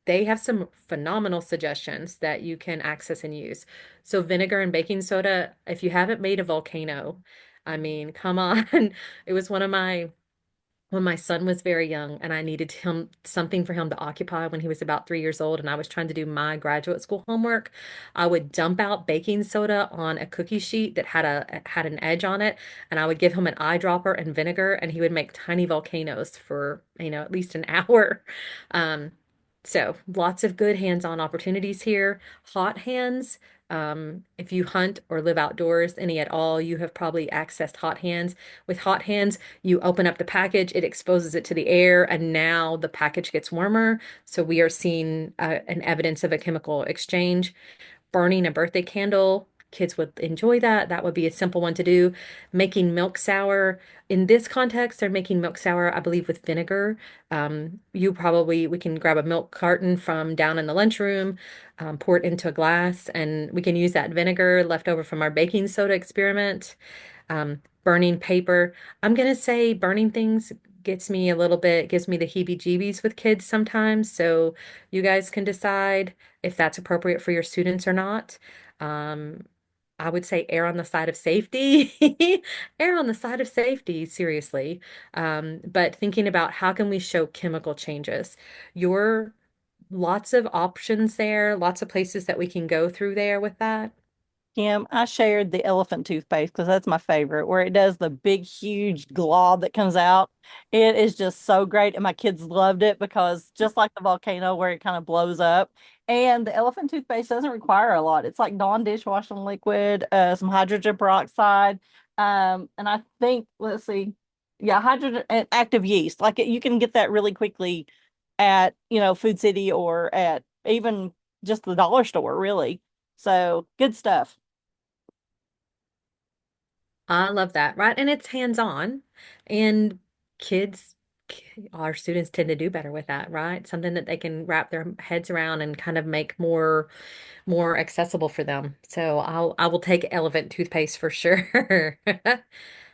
they have some phenomenal suggestions that you can access and use. So vinegar and baking soda, if you haven't made a volcano, I mean, come on. It was one of my when my son was very young and I needed him something for him to occupy when he was about 3 years old and I was trying to do my graduate school homework, I would dump out baking soda on a cookie sheet that had an edge on it, and I would give him an eyedropper and vinegar, and he would make tiny volcanoes for, at least an hour. Um, so lots of good hands-on opportunities here. Hot hands. If you hunt or live outdoors any at all, you have probably accessed hot hands. With hot hands, you open up the package, it exposes it to the air, and now the package gets warmer. So we are seeing an evidence of a chemical exchange. Burning a birthday candle, kids would enjoy that. That would be a simple one to do. Making milk sour. In this context, they're making milk sour, I believe, with vinegar. We can grab a milk carton from down in the lunchroom, pour it into a glass, and we can use that vinegar left over from our baking soda experiment. Burning paper. I'm going to say burning things gives me the heebie-jeebies with kids sometimes. So you guys can decide if that's appropriate for your students or not. Um, I would say err on the side of safety. Err on the side of safety, seriously. But thinking about how can we show chemical changes? Your Lots of options there, lots of places that we can go through there with that. Kim, I shared the elephant toothpaste because that's my favorite, where it does the big, huge glob that comes out. It is just so great. And my kids loved it because just like the volcano where it kind of blows up. And the elephant toothpaste doesn't require a lot. It's like non-dishwashing liquid, some hydrogen peroxide. And I think, let's see, yeah, hydrogen and active yeast. You can get that really quickly at, Food City or at even just the dollar store, really. So good stuff. I love that, right? And it's hands-on, and kids, our students tend to do better with that, right? Something that they can wrap their heads around and kind of make more accessible for them. So I will take elephant toothpaste for sure.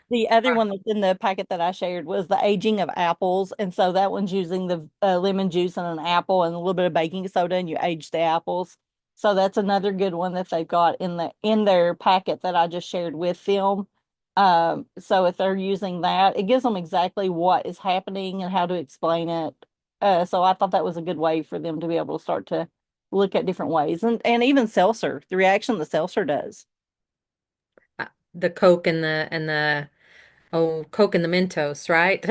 The other one that's in the packet that I shared was the aging of apples. And so that one's using the lemon juice and an apple and a little bit of baking soda, and you age the apples. So that's another good one that they've got in their packet that I just shared with them. So if they're using that, it gives them exactly what is happening and how to explain it. So I thought that was a good way for them to be able to start to look at different ways, and even seltzer, the reaction the seltzer does. The Coke Coke and the Mentos, right?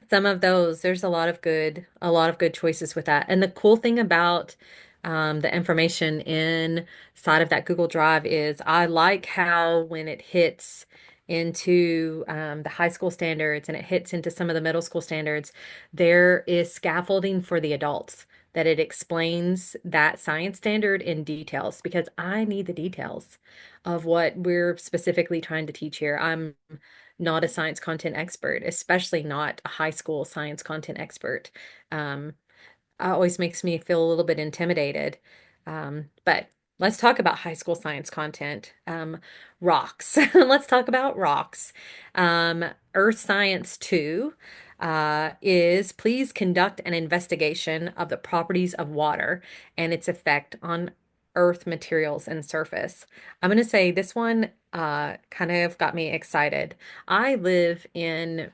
Some of those, there's a lot of good choices with that. And the cool thing about the information inside of that Google Drive is I like how when it hits into the high school standards and it hits into some of the middle school standards, there is scaffolding for the adults, that it explains that science standard in details because I need the details of what we're specifically trying to teach here. I'm not a science content expert, especially not a high school science content expert. Um, Always makes me feel a little bit intimidated. But let's talk about high school science content. Rocks. Let's talk about rocks. Earth Science 2 is please conduct an investigation of the properties of water and its effect on earth materials and surface. I'm going to say this one kind of got me excited. I live in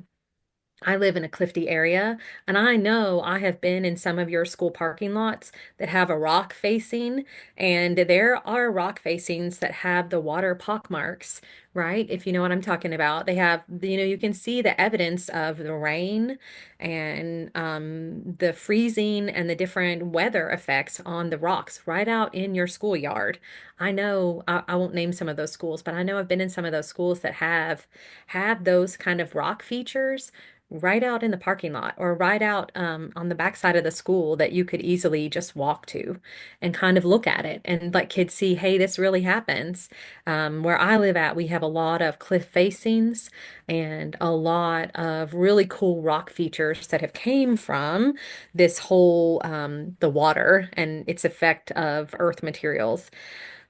I live in a cliffy area, and I know I have been in some of your school parking lots that have a rock facing, and there are rock facings that have the water pockmarks, right? If you know what I'm talking about. They have, you can see the evidence of the rain and the freezing and the different weather effects on the rocks right out in your schoolyard. I know I won't name some of those schools, but I know I've been in some of those schools that have those kind of rock features right out in the parking lot or right out on the backside of the school that you could easily just walk to and kind of look at it and let kids see, hey, this really happens. Where I live at, we have a lot of cliff facings and a lot of really cool rock features that have came from this whole the water and its effect of earth materials.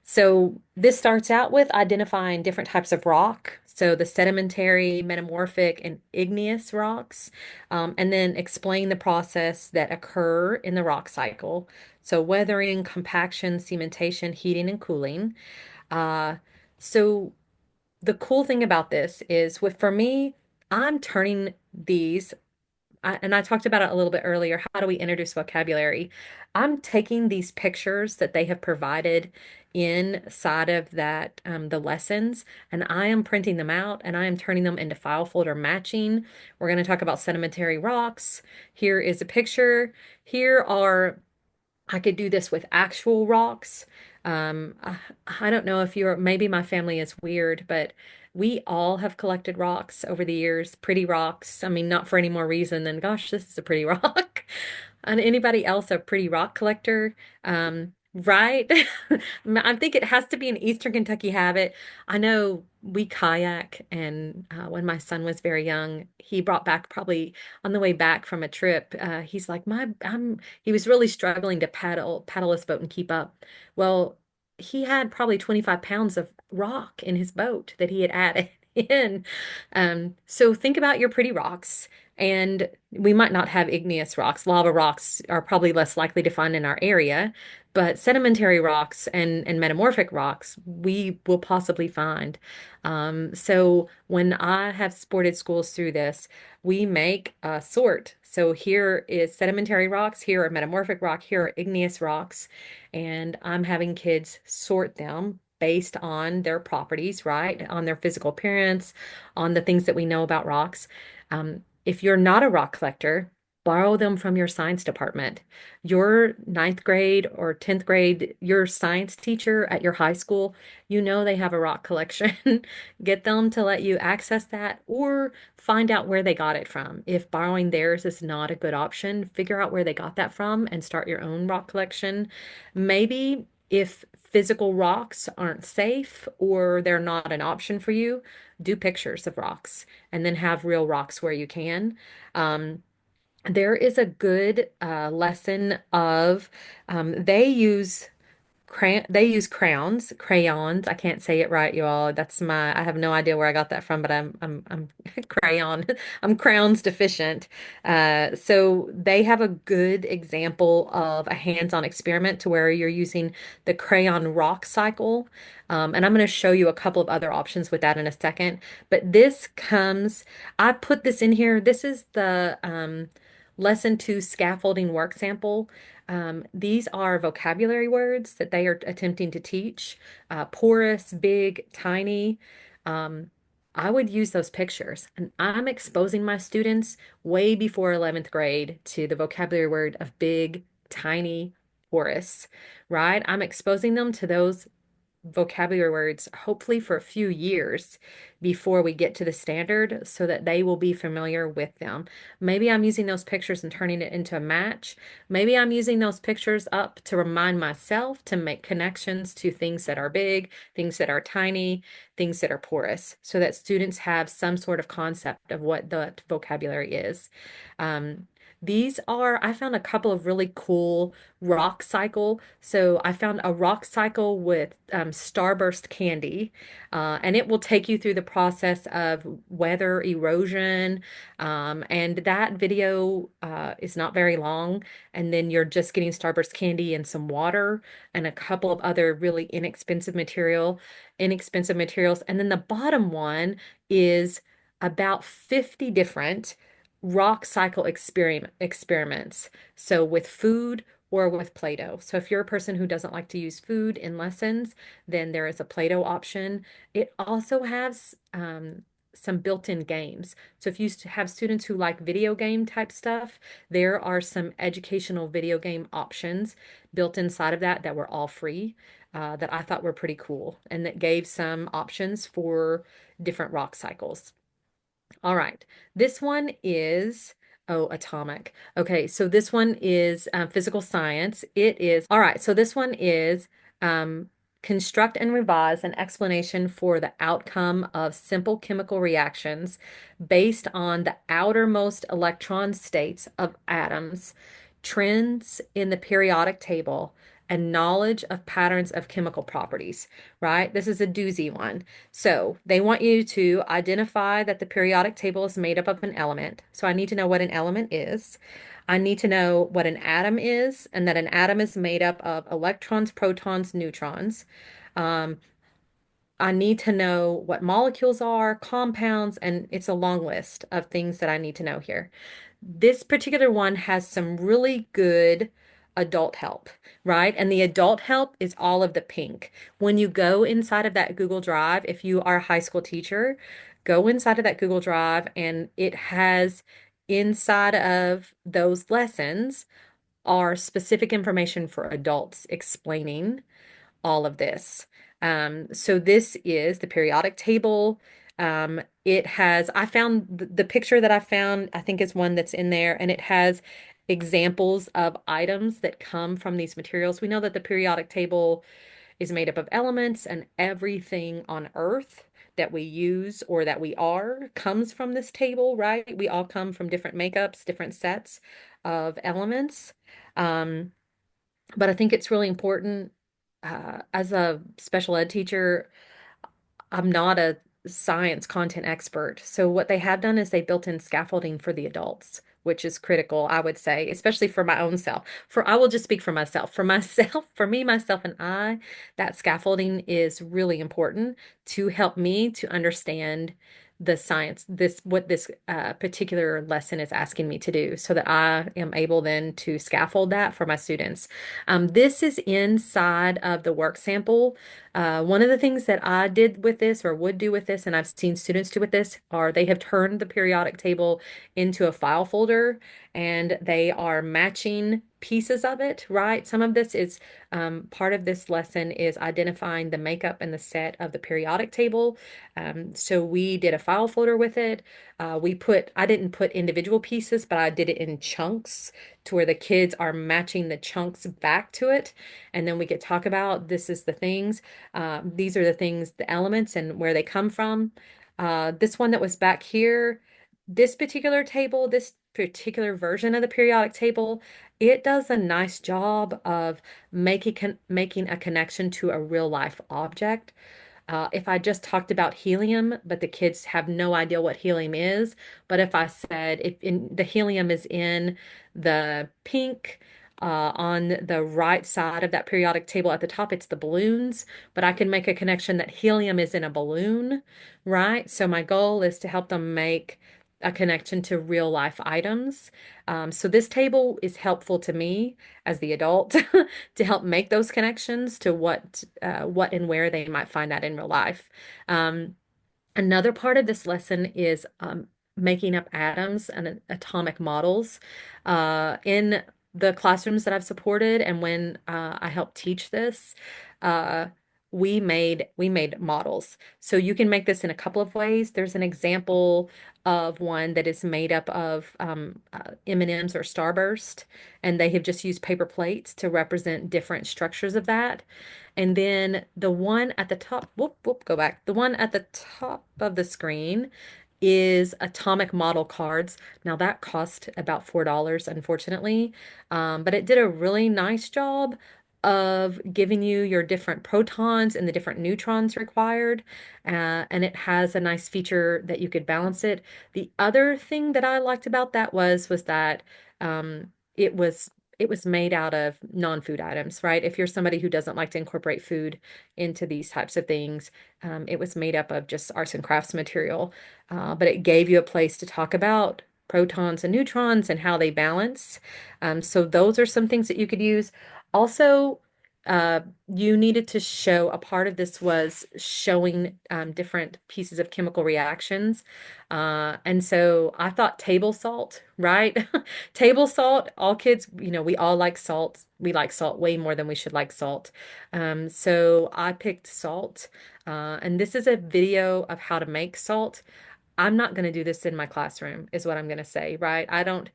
So this starts out with identifying different types of rock. So the sedimentary, metamorphic, and igneous rocks, and then explain the process that occur in the rock cycle. So weathering, compaction, cementation, heating, and cooling. Uh, so the cool thing about this is for me, I'm turning these and I talked about it a little bit earlier. How do we introduce vocabulary? I'm taking these pictures that they have provided inside of that the lessons, and I am printing them out and I am turning them into file folder matching. We're going to talk about sedimentary rocks. Here is a picture. Here are I could do this with actual rocks. I don't know if you're, maybe my family is weird, but we all have collected rocks over the years, pretty rocks. I mean, not for any more reason than, gosh, this is a pretty rock. And anybody else a pretty rock collector? Right? I think it has to be an Eastern Kentucky habit. I know we kayak, and when my son was very young, he brought back probably on the way back from a trip. He's like, he was really struggling to paddle his boat and keep up. Well, he had probably 25 pounds of rock in his boat that he had added in. So think about your pretty rocks. And we might not have igneous rocks. Lava rocks are probably less likely to find in our area, but sedimentary rocks and metamorphic rocks we will possibly find. So when I have supported schools through this, we make a sort. So here is sedimentary rocks, here are metamorphic rock, here are igneous rocks, and I'm having kids sort them based on their properties, right? On their physical appearance, on the things that we know about rocks. If you're not a rock collector, borrow them from your science department. Your ninth grade or 10th grade, your science teacher at your high school, you know they have a rock collection. Get them to let you access that or find out where they got it from. If borrowing theirs is not a good option, figure out where they got that from and start your own rock collection. Maybe if physical rocks aren't safe or they're not an option for you, do pictures of rocks and then have real rocks where you can. Um, there is a good lesson of they use crayons. I can't say it right, y'all. I have no idea where I got that from, but I'm crayon. I'm crayons deficient. So they have a good example of a hands-on experiment to where you're using the crayon rock cycle. And I'm going to show you a couple of other options with that in a second. But I put this in here. This is the lesson two scaffolding work sample. These are vocabulary words that they are attempting to teach. Porous, big, tiny. Um, I would use those pictures, and I'm exposing my students way before 11th grade to the vocabulary word of big, tiny, porous, right? I'm exposing them to those vocabulary words, hopefully for a few years before we get to the standard so that they will be familiar with them. Maybe I'm using those pictures and turning it into a match. Maybe I'm using those pictures up to remind myself to make connections to things that are big, things that are tiny, things that are porous, so that students have some sort of concept of what the vocabulary is. Um, I found a couple of really cool rock cycle. So I found a rock cycle with starburst candy, and it will take you through the process of weather erosion. And that video is not very long. And then you're just getting starburst candy and some water and a couple of other really inexpensive materials. And then the bottom one is about 50 different rock cycle experiments. So with food or with Play-Doh. So if you're a person who doesn't like to use food in lessons, then there is a Play-Doh option. It also has some built-in games. So if you have students who like video game type stuff, there are some educational video game options built inside of that that were all free, that I thought were pretty cool and that gave some options for different rock cycles. All right. This one is, oh, atomic. Okay, so this one is physical science. It is, all right, so this one is um, construct and revise an explanation for the outcome of simple chemical reactions based on the outermost electron states of atoms, trends in the periodic table, and knowledge of patterns of chemical properties, right? This is a doozy one. So they want you to identify that the periodic table is made up of an element. So I need to know what an element is. I need to know what an atom is, and that an atom is made up of electrons, protons, neutrons. Um, I need to know what molecules are, compounds, and it's a long list of things that I need to know here. This particular one has some really good adult help, right? And the adult help is all of the pink. When you go inside of that Google Drive, if you are a high school teacher, go inside of that Google Drive and it has inside of those lessons are specific information for adults explaining all of this. So this is the periodic table. It has, I found the picture that I found, I think is one that's in there, and it has examples of items that come from these materials. We know that the periodic table is made up of elements, and everything on Earth that we use or that we are comes from this table, right? We all come from different makeups, different sets of elements. Um, but I think it's really important as a special ed teacher. I'm not a science content expert. So what they have done is they built in scaffolding for the adults, which is critical, I would say, especially for my own self. For I will just speak for myself. For myself, for me, myself, and I, that scaffolding is really important to help me to understand the science, this what this particular lesson is asking me to do, so that I am able then to scaffold that for my students. This is inside of the work sample. One of the things that I did with this or would do with this, and I've seen students do with this, are they have turned the periodic table into a file folder and they are matching pieces of it, right? Some of this is part of this lesson is identifying the makeup and the set of the periodic table. So we did a file folder with it. I didn't put individual pieces, but I did it in chunks to where the kids are matching the chunks back to it. And then we could talk about this is the things. These are the things, the elements and where they come from. This one that was back here, this particular table, this particular version of the periodic table, it does a nice job of making a connection to a real life object. If I just talked about helium, but the kids have no idea what helium is, but if I said the helium is in the pink, on the right side of that periodic table at the top, it's the balloons, but I can make a connection that helium is in a balloon, right? So my goal is to help them make a connection to real life items. So this table is helpful to me as the adult to help make those connections to what and where they might find that in real life. Um, Another part of this lesson is making up atoms and atomic models. In the classrooms that I've supported and when I helped teach this, uh, we made models. So you can make this in a couple of ways. There's an example of one that is made up of M&Ms or Starburst, and they have just used paper plates to represent different structures of that. And then the one at the top, whoop, whoop, go back. The one at the top of the screen is atomic model cards. Now that cost about $4, unfortunately, but it did a really nice job of giving you your different protons and the different neutrons required. And it has a nice feature that you could balance it. The other thing that I liked about that was that it was it was made out of non-food items, right? If you're somebody who doesn't like to incorporate food into these types of things, it was made up of just arts and crafts material, but it gave you a place to talk about protons and neutrons and how they balance. So those are some things that you could use. Also, you needed to show a part of this was showing different pieces of chemical reactions. And so I thought table salt, right? Table salt, all kids, we all like salt. We like salt way more than we should like salt. So I picked salt. And this is a video of how to make salt. I'm not going to do this in my classroom, is what I'm going to say, right? I don't,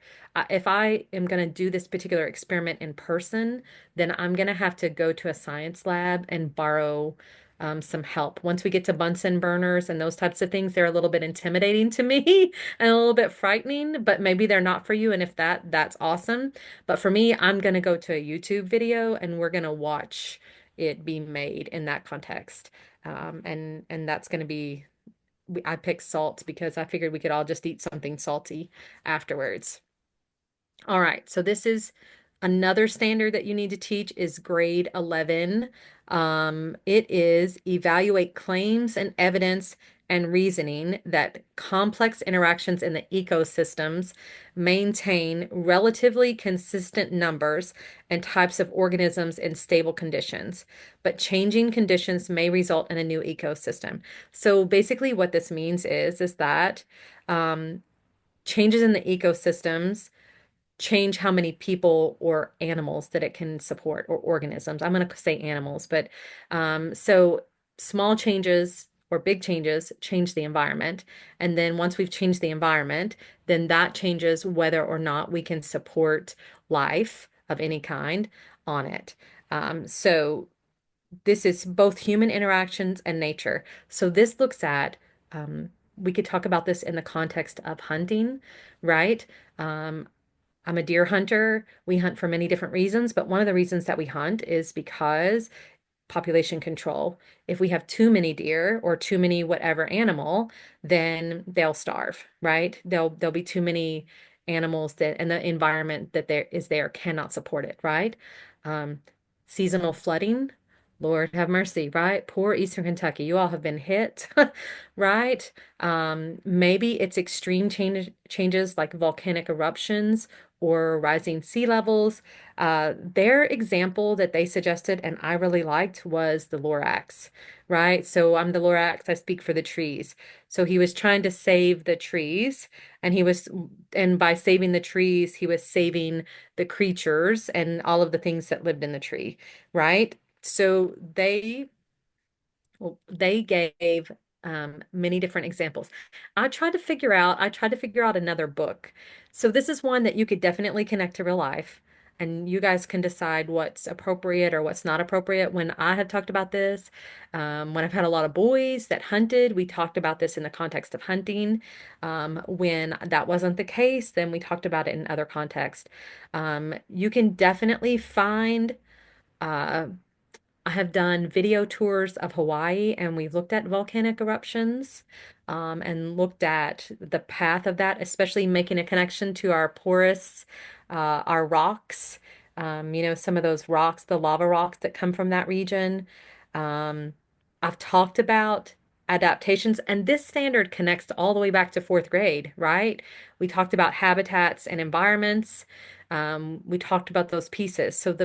if I am going to do this particular experiment in person, then I'm going to have to go to a science lab and borrow some help. Once we get to Bunsen burners and those types of things, they're a little bit intimidating to me and a little bit frightening, but maybe they're not for you. And if that's awesome. But for me, I'm going to go to a YouTube video and we're going to watch it be made in that context. And that's going to be I picked salt because I figured we could all just eat something salty afterwards. All right, so this is another standard that you need to teach is grade 11. It is evaluate claims and evidence and reasoning that complex interactions in the ecosystems maintain relatively consistent numbers and types of organisms in stable conditions, but changing conditions may result in a new ecosystem. So basically what this means is that um, changes in the ecosystems change how many people or animals that it can support or organisms. I'm going to say animals, but so small changes or big changes change the environment. And then once we've changed the environment, then that changes whether or not we can support life of any kind on it. So this is both human interactions and nature. So this looks at, we could talk about this in the context of hunting, right? Um, I'm a deer hunter. We hunt for many different reasons, but one of the reasons that we hunt is because population control. If we have too many deer or too many whatever animal, then they'll starve, right? There'll be too many animals that and the environment that there cannot support it, right? Um, Seasonal flooding, Lord have mercy, right? Poor Eastern Kentucky. You all have been hit, right? Maybe it's changes like volcanic eruptions or rising sea levels. Their example that they suggested and I really liked was the Lorax, right? So I'm the Lorax, I speak for the trees. So he was trying to save the trees, and and by saving the trees, he was saving the creatures and all of the things that lived in the tree, right? So they gave many different examples. I tried to figure out another book. So this is one that you could definitely connect to real life, and you guys can decide what's appropriate or what's not appropriate. When I have talked about this, when I've had a lot of boys that hunted, we talked about this in the context of hunting. When that wasn't the case, then we talked about it in other contexts. You can definitely find uh, I have done video tours of Hawaii and we've looked at volcanic eruptions, and looked at the path of that, especially making a connection to our porous, our rocks. Some of those rocks, the lava rocks that come from that region. Um, I've talked about adaptations, and this standard connects all the way back to fourth grade, right? We talked about habitats and environments. We talked about those pieces. So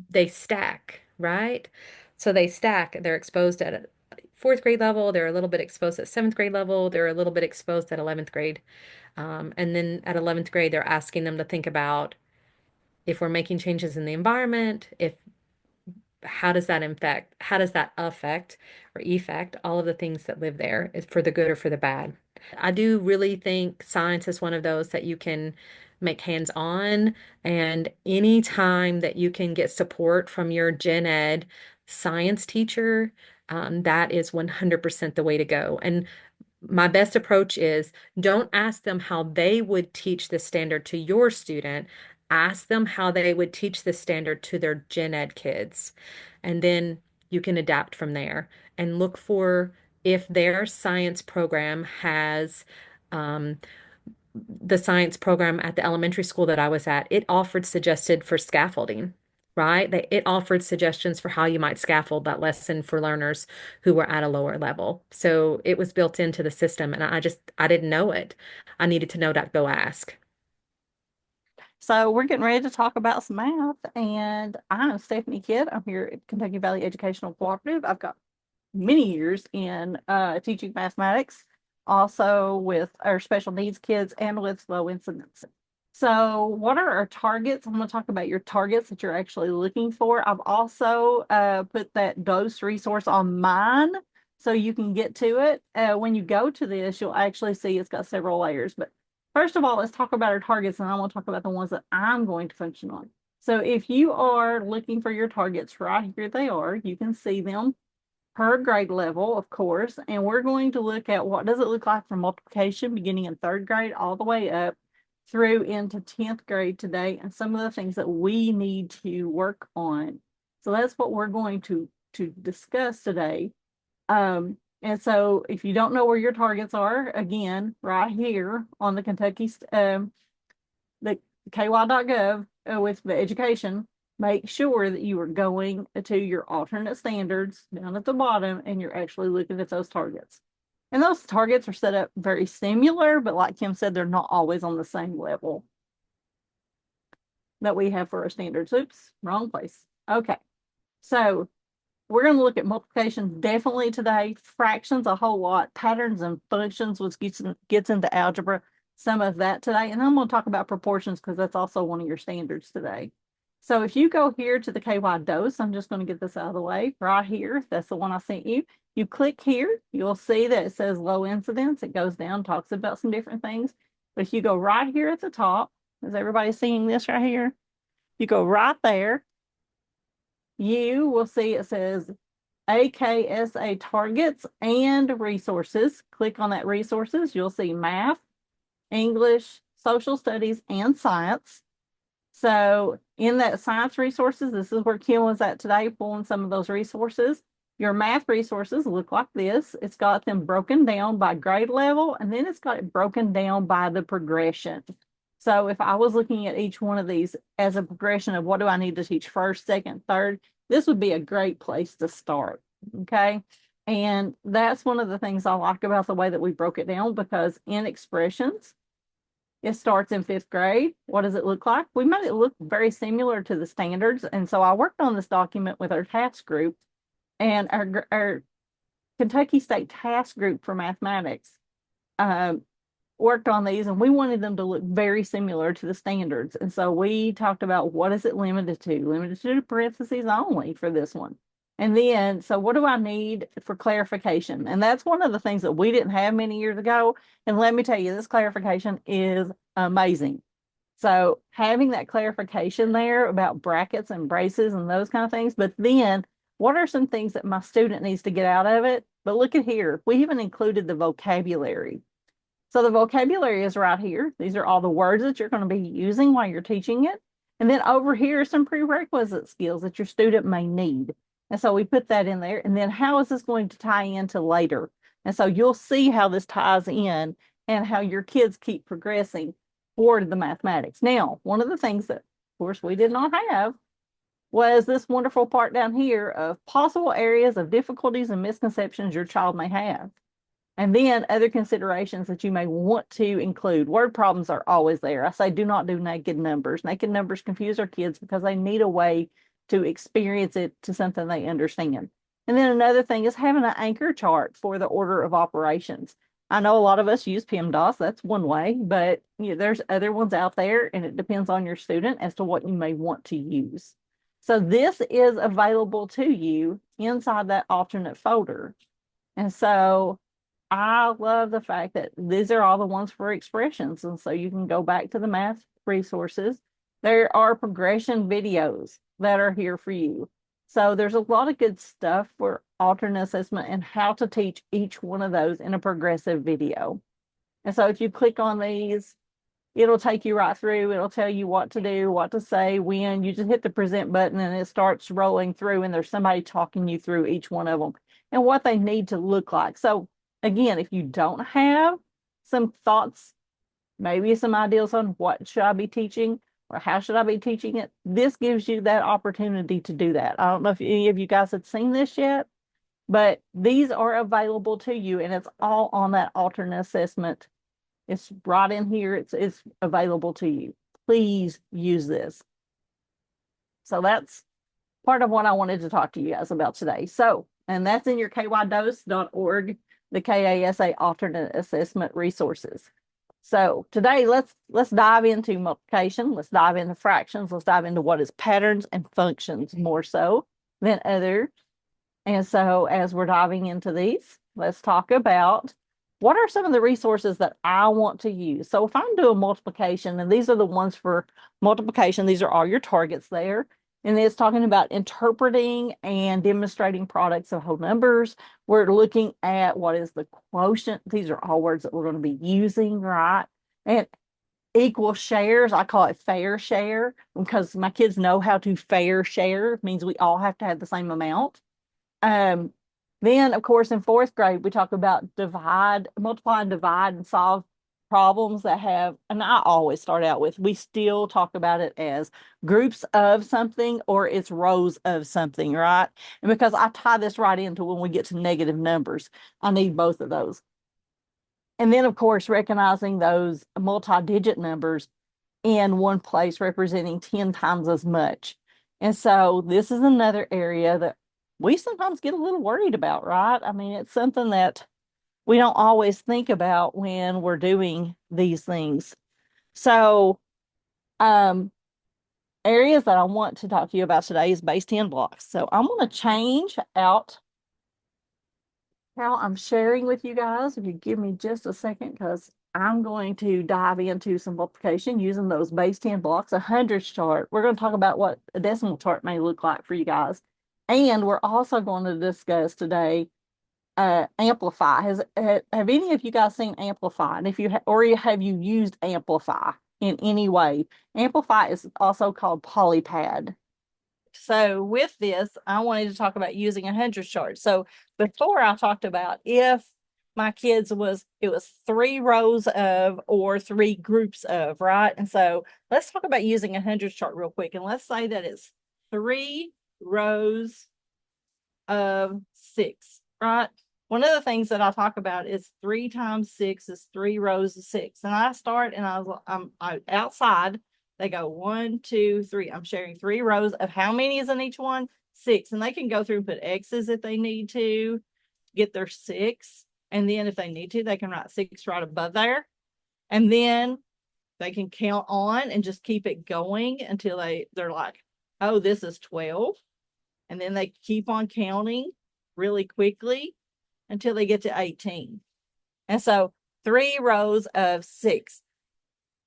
they stack, right? So they stack. They're exposed at a fourth grade level. They're a little bit exposed at seventh grade level. They're a little bit exposed at 11th grade. And then at 11th grade, they're asking them to think about if we're making changes in the environment, if how does that affect or effect all of the things that live there is for the good or for the bad. I do really think science is one of those that you can make hands-on, and any time that you can get support from your gen ed science teacher, that is 100% the way to go. And my best approach is don't ask them how they would teach the standard to your student. Ask them how they would teach the standard to their gen ed kids. And then you can adapt from there and look for if their science program has um, the science program at the elementary school that I was at, it offered suggested for scaffolding, right? It offered suggestions for how you might scaffold that lesson for learners who were at a lower level. So it was built into the system, and I didn't know it. I needed to know to go ask. So we're getting ready to talk about some math, and I'm Stephanie Kidd. I'm here at Kentucky Valley Educational Cooperative. I've got many years in teaching mathematics, also with our special needs kids and with low incidence. So what are our targets? I'm going to talk about your targets that you're actually looking for. I've also put that dose resource on mine so you can get to it. When you go to this, you'll actually see it's got several layers. But first of all, let's talk about our targets, and I want to talk about the ones that I'm going to function on. So if you are looking for your targets, right here they are. You can see them per grade level, of course, and we're going to look at what does it look like for multiplication beginning in third grade all the way up through into 10th grade today, and some of the things that we need to work on. So that's what we're going to discuss today. And so if you don't know where your targets are, again, right here on the Kentucky, the ky.gov with the education, make sure that you are going to your alternate standards down at the bottom and you're actually looking at those targets. And those targets are set up very similar, but like Kim said, they're not always on the same level that we have for our standards. Oops, wrong place. Okay, so we're going to look at multiplication definitely today, fractions a whole lot, patterns and functions, which gets into algebra, some of that today. And I'm going to talk about proportions because that's also one of your standards today. So if you go here to the KY dose, I'm just going to get this out of the way right here. That's the one I sent you. You click here, you'll see that it says low incidence. It goes down, talks about some different things. But if you go right here at the top, is everybody seeing this right here? You go right there, you will see it says AKSA targets and resources. Click on that resources. You'll see math, English, social studies, and science. So in that science resources, this is where Kim was at today, pulling some of those resources. Your math resources look like this. It's got them broken down by grade level, and then it's got it broken down by the progression. So if I was looking at each one of these as a progression of what do I need to teach first, second, third, this would be a great place to start. Okay. And that's one of the things I like about the way that we broke it down, because in expressions, it starts in fifth grade. What does it look like? We made it look very similar to the standards. And so I worked on this document with our task group, and our Kentucky State task group for mathematics worked on these, and we wanted them to look very similar to the standards. And so we talked about what is it limited to? Limited to parentheses only for this one. And then, so what do I need for clarification? And that's one of the things that we didn't have many years ago. And let me tell you, this clarification is amazing. So having that clarification there about brackets and braces and those kind of things, but then what are some things that my student needs to get out of it? But look at here, we even included the vocabulary. So the vocabulary is right here. These are all the words that you're going to be using while you're teaching it. And then over here are some prerequisite skills that your student may need. And so we put that in there. And then how is this going to tie into later? And so you'll see how this ties in and how your kids keep progressing toward the mathematics. Now, one of the things that, of course, we did not have was this wonderful part down here of possible areas of difficulties and misconceptions your child may have. And then other considerations that you may want to include. Word problems are always there. I say do not do naked numbers. Naked numbers confuse our kids because they need a way to experience it to something they understand. And then another thing is having an anchor chart for the order of operations. I know a lot of us use PEMDAS. That's one way, but there's other ones out there, and it depends on your student as to what you may want to use. So this is available to you inside that alternate folder. And so I love the fact that these are all the ones for expressions. And so you can go back to the math resources. There are progression videos that are here for you. So there's a lot of good stuff for alternate assessment and how to teach each one of those in a progressive video. And so if you click on these, it'll take you right through. It'll tell you what to do, what to say, when. You just hit the present button and it starts rolling through, and there's somebody talking you through each one of them and what they need to look like. So again, if you don't have some thoughts, maybe some ideas on what should I be teaching or how should I be teaching it, this gives you that opportunity to do that. I don't know if any of you guys have seen this yet, but these are available to you, and it's all on that alternate assessment. It's right in here. It's available to you. Please use this. So that's part of what I wanted to talk to you guys about today. So, and that's in your kydose.org, the KASA alternate assessment resources. So today let's dive into multiplication. Let's dive into fractions. Let's dive into what is patterns and functions more so than others. And so as we're diving into these, let's talk about what are some of the resources that I want to use. So if I'm doing multiplication, and these are the ones for multiplication, these are all your targets there. And it's talking about interpreting and demonstrating products of whole numbers. We're looking at what is the quotient. These are all words that we're going to be using, right? And equal shares, I call it fair share because my kids know how to fair share. It means we all have to have the same amount. Um, then, of course, in fourth grade, we talk about divide, multiply and divide and solve problems that have, and I always start out with, we still talk about it as groups of something or it's rows of something, right? And because I tie this right into when we get to negative numbers, I need both of those. And then, of course, recognizing those multi-digit numbers in one place representing 10 times as much. And so this is another area that we sometimes get a little worried about, right? I mean, it's something that we don't always think about when we're doing these things. So, um, areas that I want to talk to you about today is base 10 blocks. So I'm going to change out how I'm sharing with you guys. If you give me just a second, because I'm going to dive into some multiplication using those base 10 blocks, a hundredths chart. We're going to talk about what a decimal chart may look like for you guys. And we're also going to discuss today Amplify. Have any of you guys seen Amplify? And if you have you used Amplify in any way? Amplify is also called Polypad. So with this, I wanted to talk about using a hundred chart. So before I talked about if my kids it was 3 rows of or 3 groups of, right? And so let's talk about using a hundred chart real quick. And let's say that it's 3 rows of 6, right? One of the things that I talk about is 3 times 6 is 3 rows of 6. And I start and I'm outside. They go 1, 2, 3. I'm sharing 3 rows of how many is in each one? 6. And they can go through and put X's if they need to get their 6. And then if they need to, they can write 6 right above there. And then they can count on and just keep it going until they're like, oh, this is 12. And then they keep on counting really quickly until they get to 18. And so 3 rows of 6.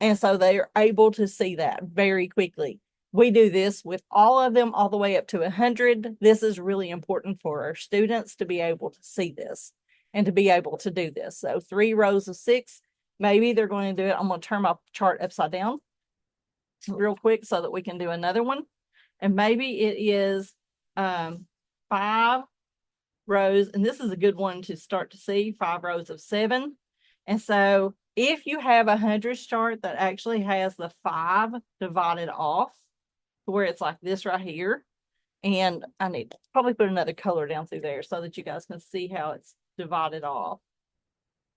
And so they are able to see that very quickly. We do this with all of them all the way up to 100. This is really important for our students to be able to see this and to be able to do this. So 3 rows of 6, maybe they're going to do it. I'm going to turn my chart upside down real quick so that we can do another one. And maybe it is 5 rows, and this is a good one to start to see, 5 rows of 7. And so if you have a hundredths chart that actually has the 5 divided off to where it's like this right here, and I need to probably put another color down through there so that you guys can see how it's divided off.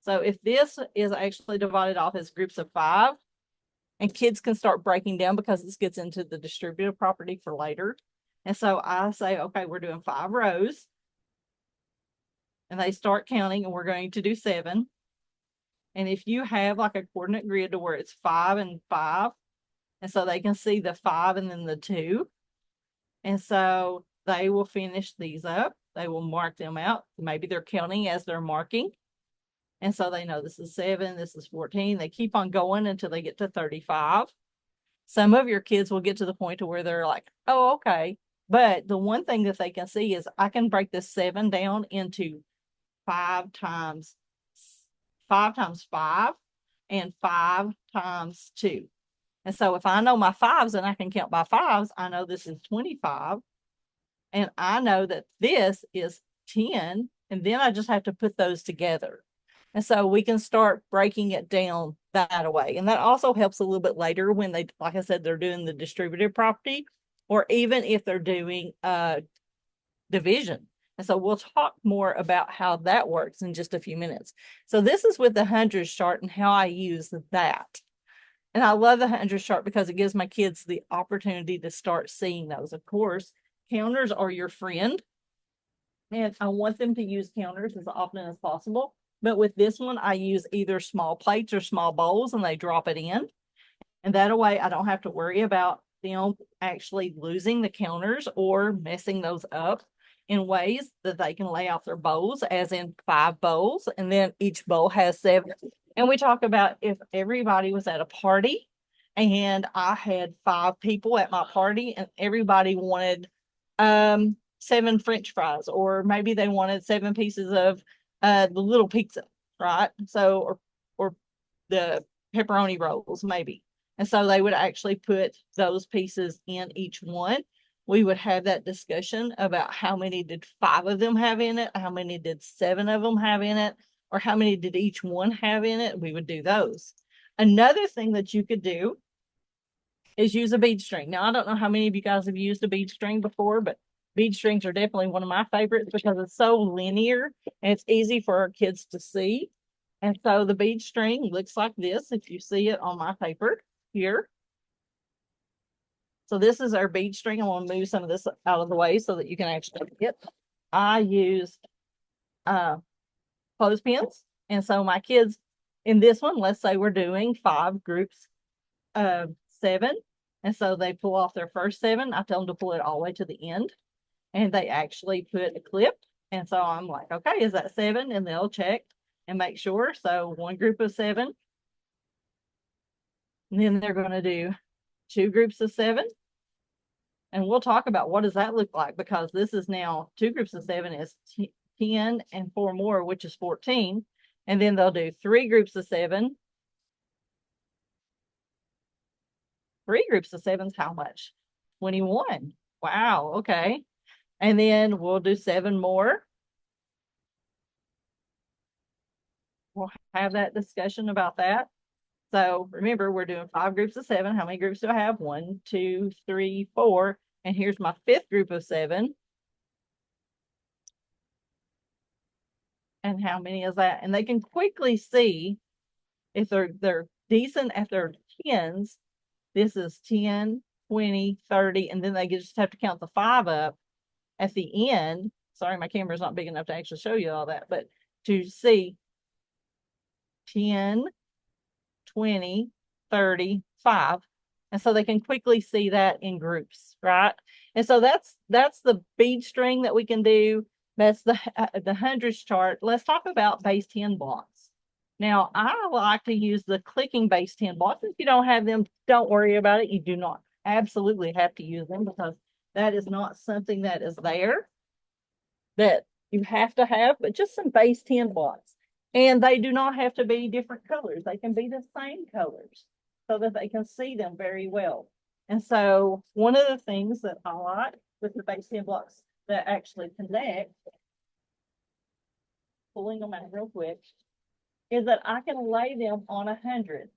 So if this is actually divided off as groups of 5, and kids can start breaking down because this gets into the distributive property for later. And so I say, okay, we're doing 5 rows. And they start counting, and we're going to do 7. And if you have like a coordinate grid to where it's 5 and 5, and so they can see the 5 and then the 2. And so they will finish these up. They will mark them out. Maybe they're counting as they're marking. And so they know this is 7, this is 14. They keep on going until they get to 35. Some of your kids will get to the point to where they're like, oh, okay, But the one thing that they can see is I can break this 7 down into 5 times 5 and 5 times 2. And so if I know my fives and I can count by fives, I know this is 25. And I know that this is 10. And then I just have to put those together. And so we can start breaking it down that way. And that also helps a little bit later when they, like I said, they're doing the distributed property, or even if they're doing division. And so we'll talk more about how that works in just a few minutes. So this is with the hundreds chart and how I use that. And I love the hundreds chart because it gives my kids the opportunity to start seeing those. Of course, counters are your friend. And I want them to use counters as often as possible. But with this one, I use either small plates or small bowls and they drop it in. And that way I don't have to worry about them actually losing the counters or messing those up in ways that they can lay out their bowls, as in 5 bowls. And then each bowl has 7. And we talk about if everybody was at a party and I had 5 people at my party and everybody wanted 7 French fries, or maybe they wanted 7 pieces of the little pizza, right? So, or the pepperoni rolls, maybe. And so they would actually put those pieces in each one. We would have that discussion about how many did 5 of them have in it, how many did 7 of them have in it, or how many did each one have in it. We would do those. Another thing that you could do is use a bead string. Now, I don't know how many of you guys have used a bead string before, but bead strings are definitely one of my favorites because it's so linear and it's easy for our kids to see. And so the bead string looks like this if you see it on my paper here. So this is our bead string. I want to move some of this out of the way so that you can actually see it. I use clothespins. And so my kids in this one, let's say we're doing 5 groups of 7. And so they pull off their first 7. I tell them to pull it all the way to the end. And they actually put a clip. And so I'm like, okay, is that 7? And they'll check and make sure. So one group of 7. And then they're going to do 2 groups of 7. And we'll talk about what does that look like, because this is now 2 groups of 7 is 10 and 4 more, which is 14. And then they'll do 3 groups of 7. 3 groups of 7 is how much? 21. Wow. Okay. And then we'll do 7 more. We'll have that discussion about that. So remember, we're doing 5 groups of 7. How many groups do I have? 1, 2, 3, 4. And here's my 5th group of 7. And how many is that? And they can quickly see if they're decent at their tens. This is 10, 20, 30, and then they just have to count the 5 up at the end. Sorry, my camera's not big enough to actually show you all that, but to see 10, 20, 30, 5. And so they can quickly see that in groups, right? And so that's the bead string that we can do. That's the hundreds chart. Let's talk about base 10 blocks. Now, I like to use the clicking base 10 blocks. If you don't have them, don't worry about it. You do not absolutely have to use them, because that is not something that is there that you have to have, but just some base 10 blocks. And they do not have to be different colors. They can be the same colors so that they can see them very well. And so one of the things that I like with the base 10 blocks that actually connect, pulling them out real quick, is that I can lay them on 100.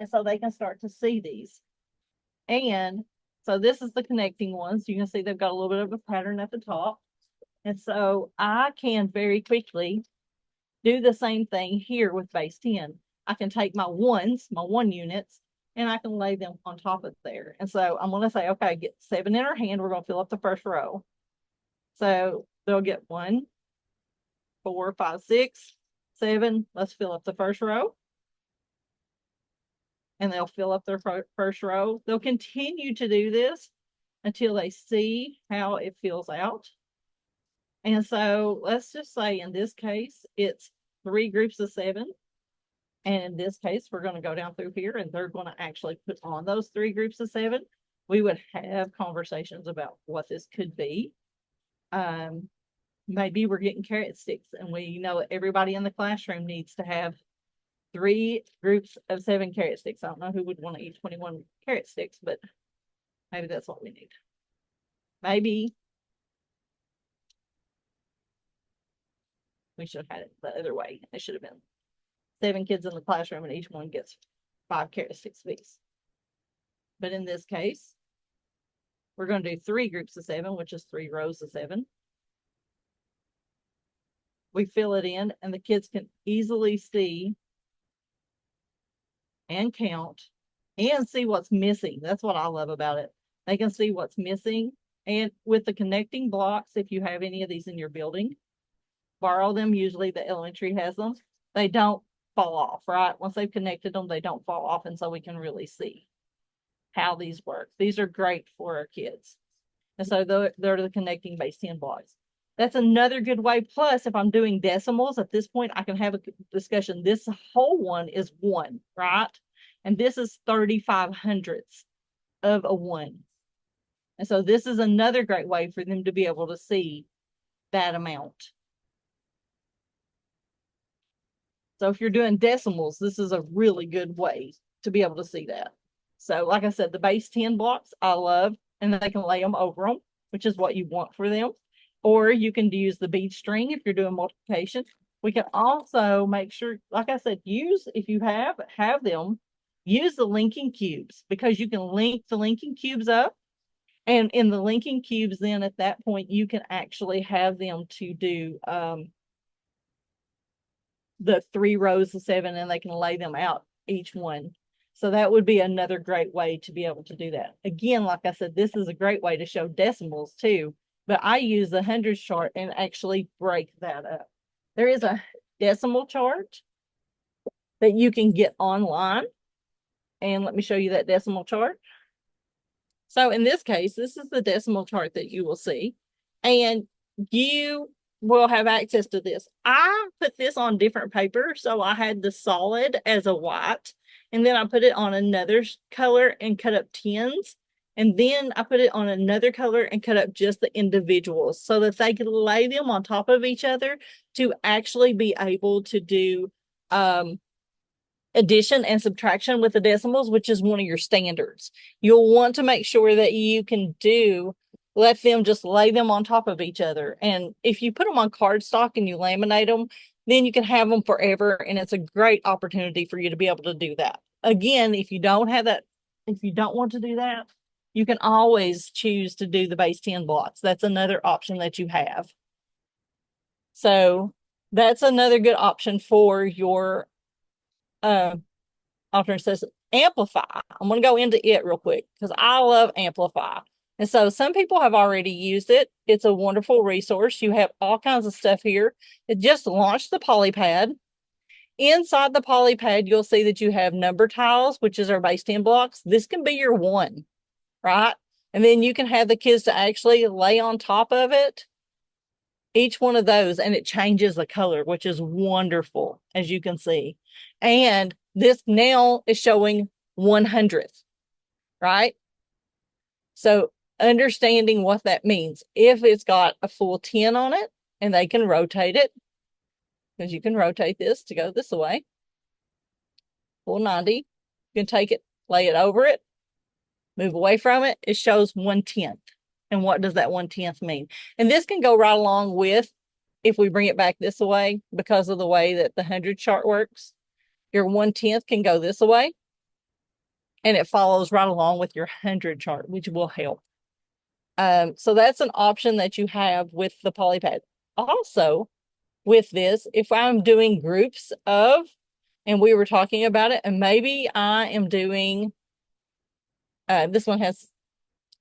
And so they can start to see these. And so this is the connecting ones. You can see they've got a little bit of a pattern at the top. And so I can very quickly do the same thing here with base 10. I can take my ones, my 1 units, and I can lay them on top of there. And so I'm going to say, okay, get 7 in our hand. We're going to fill up the first row. So they'll get 1, 4, 5, 6, 7. Let's fill up the first row. And they'll fill up their first row. They'll continue to do this until they see how it fills out. And so let's just say in this case, it's 3 groups of 7. And in this case, we're going to go down through here and they're going to actually put on those 3 groups of 7. we would have conversations about what this could be. Maybe we're getting carrot sticks, and we know everybody in the classroom needs to have 3 groups of 7 carrot sticks. I don't know who would want to eat 21 carrot sticks, but maybe that's what we need. Maybe we should have had it the other way. It should have been 7 kids in the classroom and each one gets 5 carrot sticks apiece. But in this case, we're going to do 3 groups of 7, which is 3 rows of 7. We fill it in, and the kids can easily see and count and see what's missing. That's what I love about it. They can see what's missing. And with the connecting blocks, if you have any of these in your building, borrow them. Usually the elementary has them. They don't fall off, right? Once they've connected them, they don't fall off. And so we can really see how these work. These are great for our kids. And so they're the connecting base 10 blocks. That's another good way. Plus, if I'm doing decimals at this point, I can have a discussion. This whole one is 1, right? And this is 35 hundredths of a 1. And so this is another great way for them to be able to see that amount. So if you're doing decimals, this is a really good way to be able to see that. So like I said, the base 10 blocks I love, and they can lay them over them, which is what you want for them. Or you can use the bead string if you're doing multiplication. We can also make sure, like I said, if you have them, use the linking cubes, because you can link the linking cubes up. And in the linking cubes, then at that point, you can actually have them to do the 3 rows of 7, and they can lay them out each one. So that would be another great way to be able to do that. Again, like I said, this is a great way to show decimals too, but I use the hundreds chart and actually break that up. There is a decimal chart that you can get online. And let me show you that decimal chart. So in this case, this is the decimal chart that you will see, and you will have access to this. I put this on different paper. So I had the solid as a white, and then I put it on another color and cut up tens. And then I put it on another color and cut up just the individuals so that they could lay them on top of each other to actually be able to do addition and subtraction with the decimals, which is one of your standards. You'll want to make sure that you can let them just lay them on top of each other. And if you put them on cardstock and you laminate them, then you can have them forever. And it's a great opportunity for you to be able to do that. Again, if you don't want to do that, you can always choose to do the base 10 blocks. That's another option that you have. So that's another good option for your alternate says amplify. I'm going to go into it real quick because I love amplify. And so some people have already used it. It's a wonderful resource. You have all kinds of stuff here. It just launched the polypad. Inside the polypad, you'll see that you have number tiles, which is our base 10 blocks. This can be your 1, right? And then you can have the kids to actually lay on top of it, each one of those, and it changes the color, which is wonderful, as you can see. And this now is showing 100th, right? So understanding what that means. If it's got a full 10 on it, and they can rotate it, because you can rotate this to go this way, full 90, you can take it, lay it over it, move away from it, it shows 1/10. And what does that 1/10 mean? And this can go right along with, if we bring it back this way, because of the way that the 100 chart works, your 1/10 can go this way, and it follows right along with your 100 chart, which will help. So that's an option that you have with the polypad. Also, with this, if I'm doing groups of, and we were talking about it, and maybe I am doing, this one has,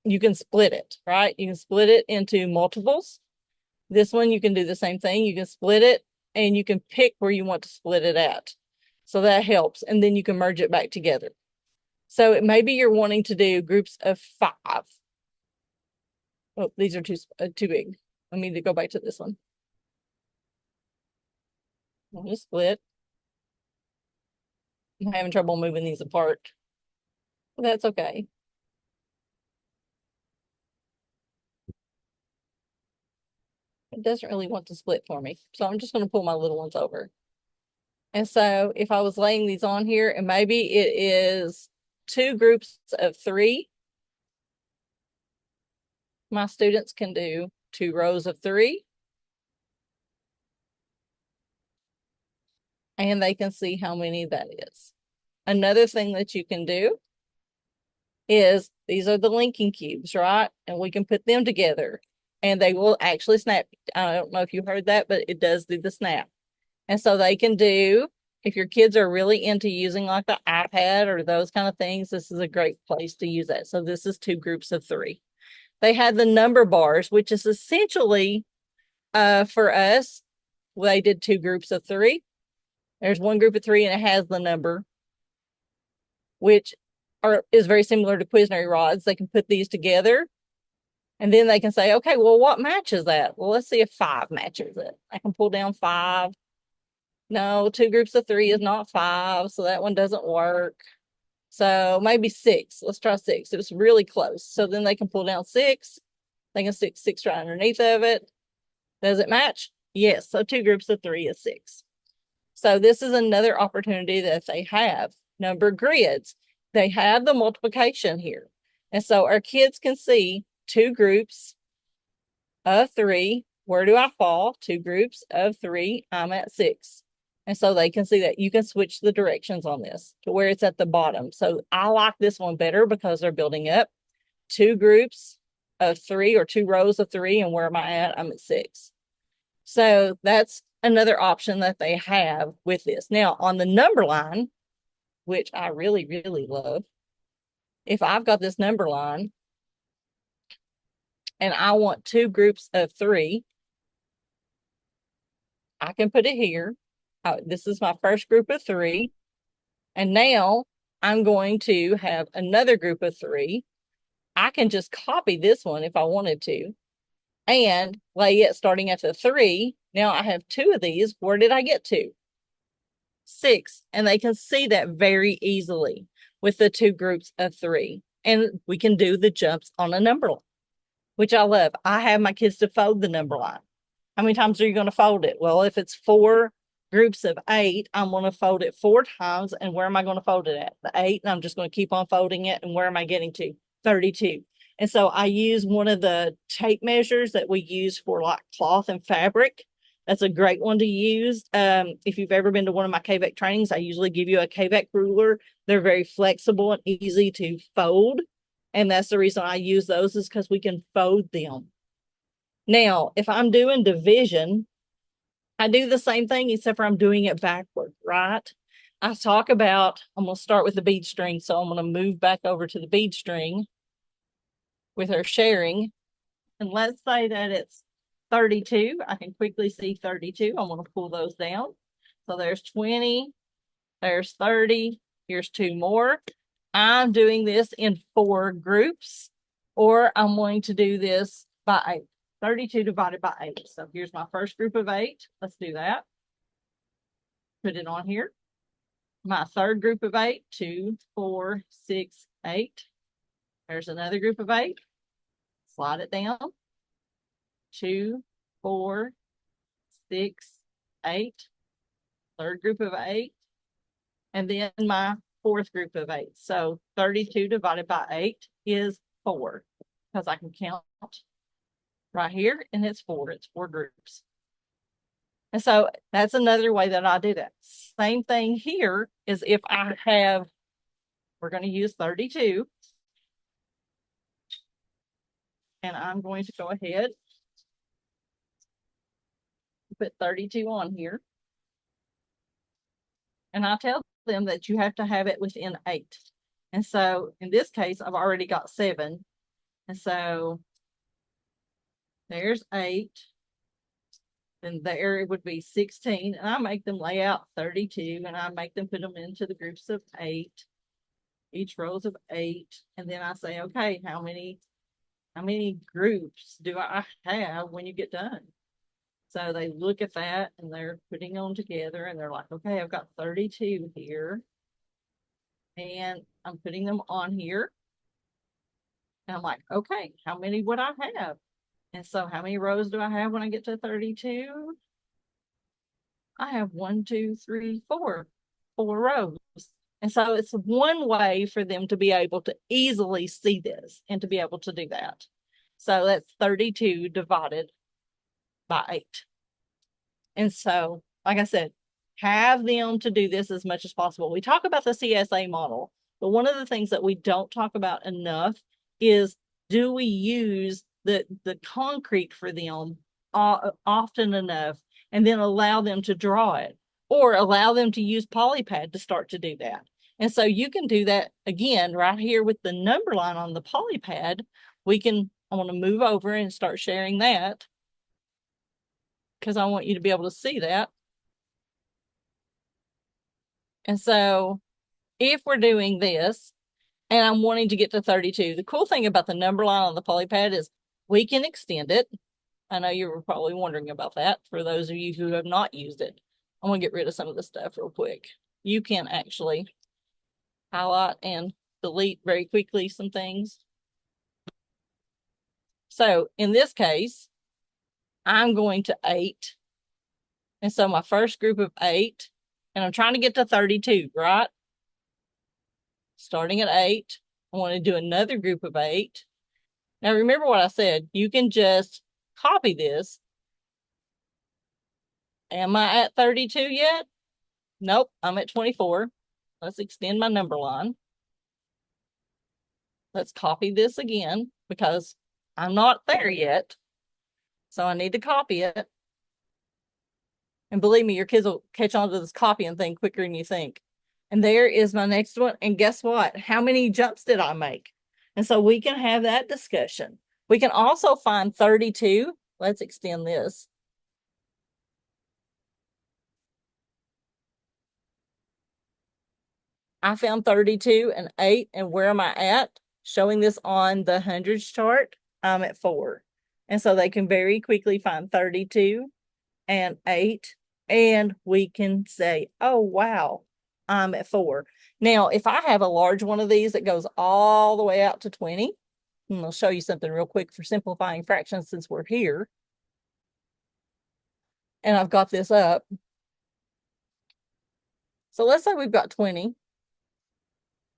you can split it, right? You can split it into multiples. This one, you can do the same thing. You can split it, and you can pick where you want to split it at. So that helps. And then you can merge it back together. So maybe you're wanting to do groups of 5. Oh, these are too big. Let me go back to this one. I'm going to split. I'm having trouble moving these apart. But that's okay. it doesn't really want to split for me. So I'm just going to pull my little ones over. And so if I was laying these on here, and maybe it is 2 groups of 3, my students can do 2 rows of 3. And they can see how many that is. Another thing that you can do is these are the linking cubes, right? And we can put them together and they will actually snap. I don't know if you heard that, but it does do the snap. And so they can do, if your kids are really into using like the iPad or those kind of things, this is a great place to use that. So this is 2 groups of 3. They had the number bars, which is essentially for us, they did 2 groups of 3. There's 1 group of 3 and it has the number, which is very similar to Quizary rods. They can put these together and then they can say, okay, well, what matches that? Well, let's see if 5 matches it. I can pull down 5. No, 2 groups of 3 is not 5, so that one doesn't work. So maybe 6. Let's try 6. It was really close. So then they can pull down 6. They can stick 6 right underneath of it. Does it match? Yes. So 2 groups of 3 is 6. So this is another opportunity that they have. Number grids. They have the multiplication here. And so our kids can see 2 groups of 3. Where do I fall? 2 groups of 3. I'm at 6. And so they can see that you can switch the directions on this to where it's at the bottom. So I like this one better because they're building up 2 groups of 3 or 2 rows of 3. And where am I at? I'm at 6. So that's another option that they have with this. Now on the number line, which I really, really love, if I've got this number line and I want 2 groups of 3, I can put it here. This is my first group of 3. And now I'm going to have another group of 3. I can just copy this one if I wanted to and lay it starting at the 3. Now I have 2 of these. Where did I get to? 6. And they can see that very easily with the 2 groups of 3. And we can do the jumps on a number line, which I love. I have my kids to fold the number line. How many times are you going to fold it? Well, if it's 4 groups of 8, I'm going to fold it 4 times. And where am I going to fold it at? The 8. And I'm just going to keep on folding it. And where am I getting to? 32. And so I use one of the tape measures that we use for like cloth and fabric. That's a great one to use. If you've ever been to one of my KVEC trainings, I usually give you a KVEC ruler. They're very flexible and easy to fold. And that's the reason I use those, is because we can fold them. Now, if I'm doing division, I do the same thing, except for I'm doing it backward, right? I talk about, I'm going to start with the bead string. So I'm going to move back over to the bead string with our sharing. And let's say that it's 32. I can quickly see 32. I'm going to pull those down. So there's 20, there's 30, here's 2 more. I'm doing this in 4 groups, or I'm going to do this by 8. 32 divided by 8. So here's my first group of 8. Let's do that. Put it on here. My third group of 8, 2, 4, 6, 8. There's another group of 8. Slide it down. 2, 4, 6, 8. Third group of 8. And then my fourth group of 8. So 32 divided by 8 is 4, because I can count right here, and it's 4. It's 4 groups. And so that's another way that I do that. Same thing here is if I have, we're going to use 32. And I'm going to go ahead and put 32 on here. And I tell them that you have to have it within 8. And so in this case, I've already got 7. And so there's 8. Then there it would be 16. And I make them lay out 32, and I make them put them into the groups of 8, each rows of 8. And then I say, okay, how many groups do I have when you get done? So they look at that and they're putting them together and they're like, okay, I've got 32 here. And I'm putting them on here. And I'm like, okay, how many would I have? And so how many rows do I have when I get to 32? I have 1, 2, 3, 4, 4 rows. And so it's one way for them to be able to easily see this and to be able to do that. So that's 32 divided by 8. And so, like I said, have them to do this as much as possible. We talk about the CSA model, but one of the things that we don't talk about enough is, do we use the concrete for them often enough, and then allow them to draw it, or allow them to use polypad to start to do that. And so you can do that again right here with the number line on the polypad. I want to move over and start sharing that, because I want you to be able to see that. And so if we're doing this and I'm wanting to get to 32, the cool thing about the number line on the polypad is we can extend it. I know you were probably wondering about that for those of you who have not used it. I'm going to get rid of some of the stuff real quick. You can actually highlight and delete very quickly some things. So in this case, I'm going to 8. And so my first group of 8, and I'm trying to get to 32, right? Starting at 8, I want to do another group of 8. Now remember what I said, you can just copy this. Am I at 32 yet? Nope, I'm at 24. Let's extend my number line. Let's copy this again because I'm not there yet. So I need to copy it. And believe me, your kids will catch on to this copying thing quicker than you think. And there is my next one. And guess what? How many jumps did I make? And so we can have that discussion. We can also find 32. Let's extend this. I found 32 and 8. And where am I at? Showing this on the hundreds chart, I'm at 4. And so they can very quickly find 32 and 8. And we can say, oh, wow, I'm at 4. Now, if I have a large one of these that goes all the way out to 20, and I'll show you something real quick for simplifying fractions since we're here. And I've got this up. So let's say we've got 20.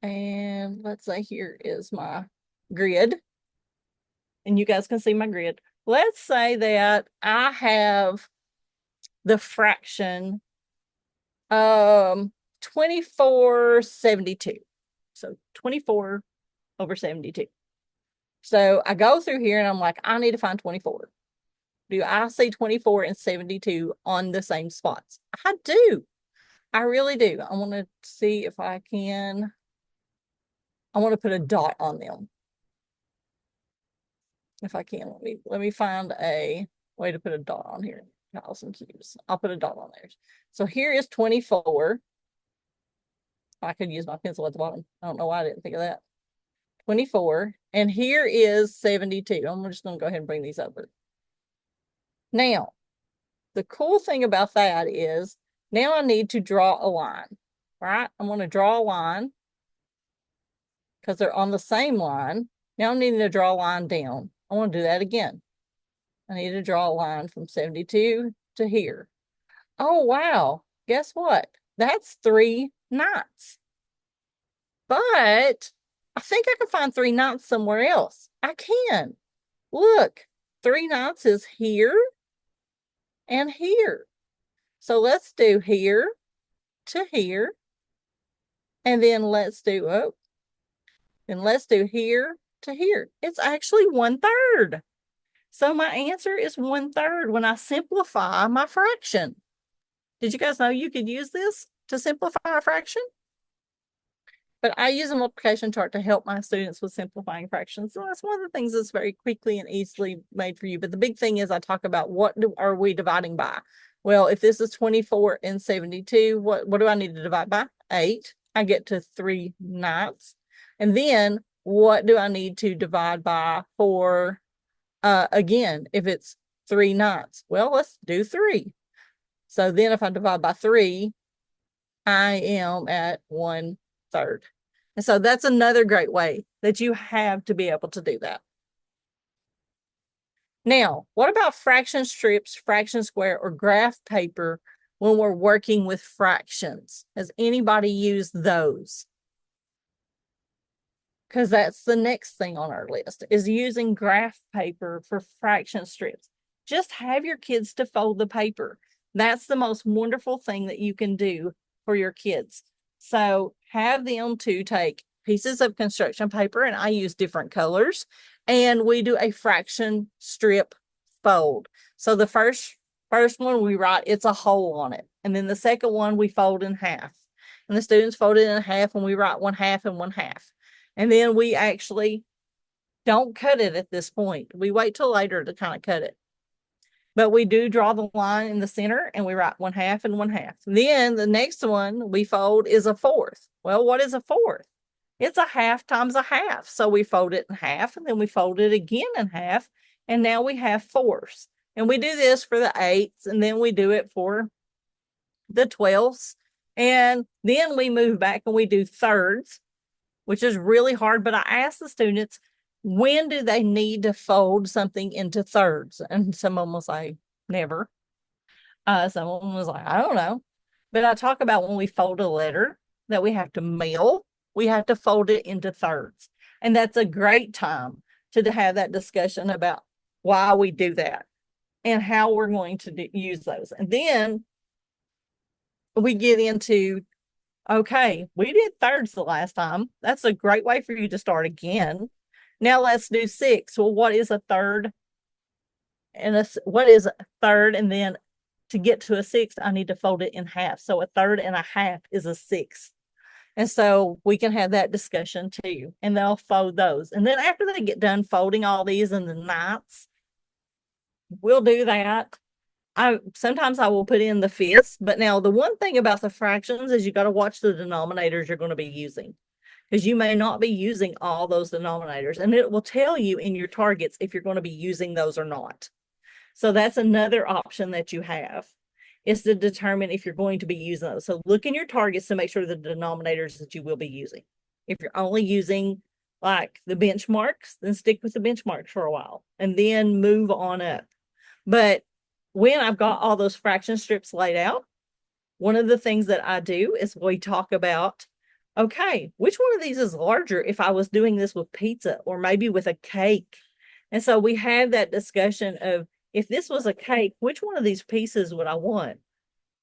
And let's say here is my grid. And you guys can see my grid. Let's say that I have the fraction 24/72. So 24 over 72. So I go through here and I'm like, I need to find 24. Do I see 24 and 72 on the same spots? I do. I really do. I want to see if I can. I want to put a dot on them. If I can, let me find a way to put a dot on here. Thousand cubes. I'll put a dot on there. So here is 24. I could use my pencil at the bottom. I don't know why I didn't think of that. 24. And here is 72. I'm just going to go ahead and bring these over. Now, the cool thing about that is now I need to draw a line, right? I'm going to draw a line because they're on the same line. Now I'm needing to draw a line down. I want to do that again. I need to draw a line from 72 to here. Oh, wow. Guess what? That's 3 knots. But I think I can find 3 knots somewhere else. I can. Look, 3 knots is here and here. So let's do here to here. And then let's do, let's do here to here. It's actually 1/3. So my answer is 1/3 when I simplify my fraction. Did you guys know you could use this to simplify a fraction? But I use a multiplication chart to help my students with simplifying fractions. So that's one of the things that's very quickly and easily made for you. But the big thing is I talk about are we dividing by? Well, if this is 24 and 72, what do I need to divide by? 8. I get to 3 ninths. And then what do I need to divide by for, again, if it's 3 ninths? Well, let's do 3. So then if I divide by 3, I am at 1/3. And so that's another great way that you have to be able to do that. Now, what about fraction strips, fraction square, or graph paper when we're working with fractions? Has anybody used those? Because that's the next thing on our list is using graph paper for fraction strips. Just have your kids to fold the paper. That's the most wonderful thing that you can do for your kids. So have them to take pieces of construction paper, and I use different colors, and we do a fraction strip fold. So the first one we write, it's a hole on it. And then the second one we fold in half. And the students fold it in half, and we write 1/2 and 1/2. And then we actually don't cut it at this point. We wait till later to kind of cut it. But we do draw the line in the center, and we write 1/2 and 1/2. Then the next one we fold is a fourth. Well, what is a fourth? It's a half times a half. So we fold it in half, and then we fold it again in half. And now we have fourths. And we do this for the eighths, and then we do it for the twelfths. And then we move back and we do thirds, which is really hard. But I ask the students, when do they need to fold something into thirds? And some of them will say, never. Some of them was like, I don't know. But I talk about when we fold a letter that we have to mail, we have to fold it into thirds. And that's a great time to have that discussion about why we do that and how we're going to use those. And then we get into, okay, we did thirds the last time. That's a great way for you to start again. Now let's do six. Well, what is a third? And what is a third? And then to get to a sixth, I need to fold it in half. So a third and a half is a sixth. And so we can have that discussion too. And they'll fold those. And then after they get done folding all these in the ninths, we'll do that. Sometimes I will put in the fifths, but now the one thing about the fractions is you got to watch the denominators you're going to be using, because you may not be using all those denominators, and it will tell you in your targets if you're going to be using those or not. So that's another option that you have, is to determine if you're going to be using those. So look in your targets to make sure the denominators that you will be using. If you're only using like the benchmarks, then stick with the benchmarks for a while and then move on up. But when I've got all those fraction strips laid out, one of the things that I do is we talk about, okay, which one of these is larger if I was doing this with pizza or maybe with a cake? And so we have that discussion of, if this was a cake, which one of these pieces would I want?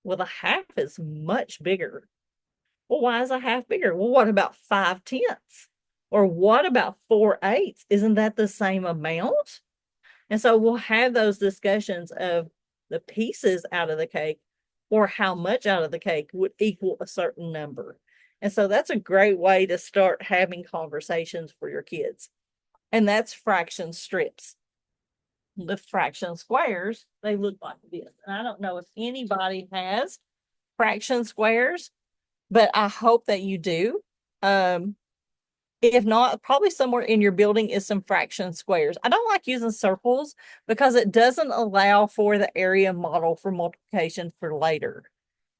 Well, the half is much bigger. Well, why is a half bigger? Well, what about 5/10? Or what about 4/8? Isn't that the same amount? And so we'll have those discussions of the pieces out of the cake or how much out of the cake would equal a certain number. And so that's a great way to start having conversations for your kids. And that's fraction strips. The fraction squares, they look like this. And I don't know if anybody has fraction squares, but I hope that you do. If not, probably somewhere in your building is some fraction squares. I don't like using circles because it doesn't allow for the area model for multiplication for later.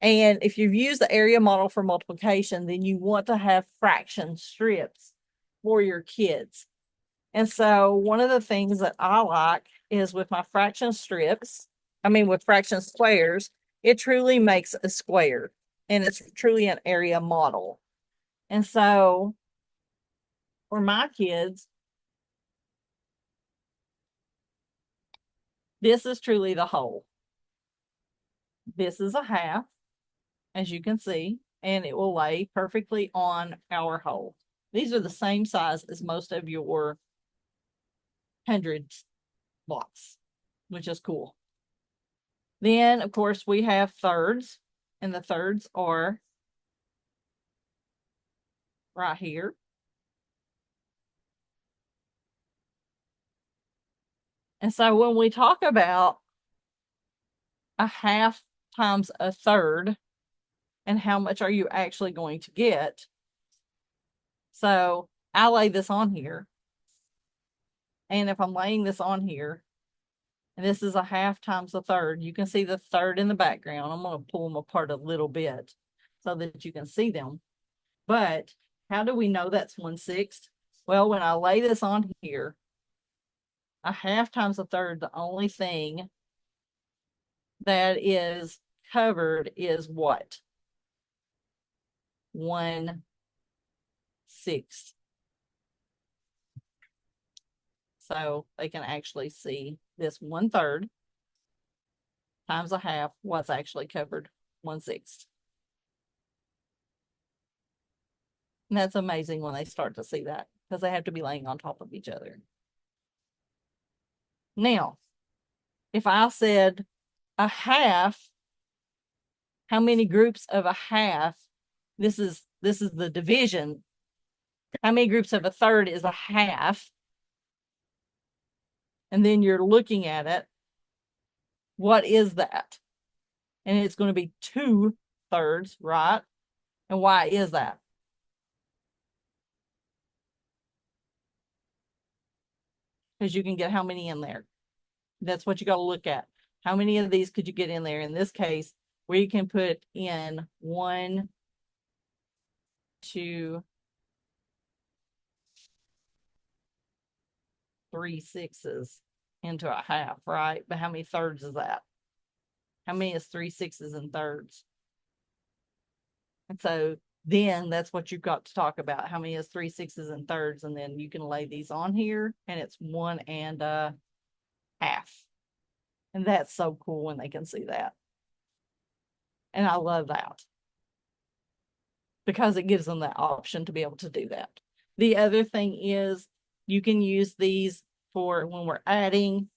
And if you've used the area model for multiplication, then you want to have fraction strips for your kids. And so one of the things that I like is with my fraction strips, with fraction squares, it truly makes a square, and it's truly an area model. And so for my kids, this is truly the whole. This is a half, as you can see, and it will lay perfectly on our whole. These are the same size as most of your hundreds blocks, which is cool. Then, of course, we have thirds, and the thirds are right here. And so when we talk about a half times a third and how much are you actually going to get, so I lay this on here. And if I'm laying this on here, and this is a half times a third, you can see the third in the background. I'm going to pull them apart a little bit so that you can see them. But how do we know that's 1/6? Well, when I lay this on here, A half times a third, the only thing that is covered is what? 1/6. So they can actually see this 1/3 times a half, what's actually covered, 1/6. And that's amazing when they start to see that because they have to be laying on top of each other. Now, if I said a half, how many groups of a half? This is the division. How many groups of a third is a half? And then you're looking at it. What is that? And it's going to be 2/3, right? And why is that? Because you can get how many in there? That's what you got to look at. How many of these could you get in there? In this case, we can put in 1, 2, 3 sixes into a half, right? But how many thirds is that? How many is 3 sixes and thirds? And so then that's what you've got to talk about. How many is 3 sixes and thirds? And then you can lay these on here and it's 1 1/2. And that's so cool when they can see that. And I love that because it gives them that option to be able to do that. The other thing is you can use these for when we're adding,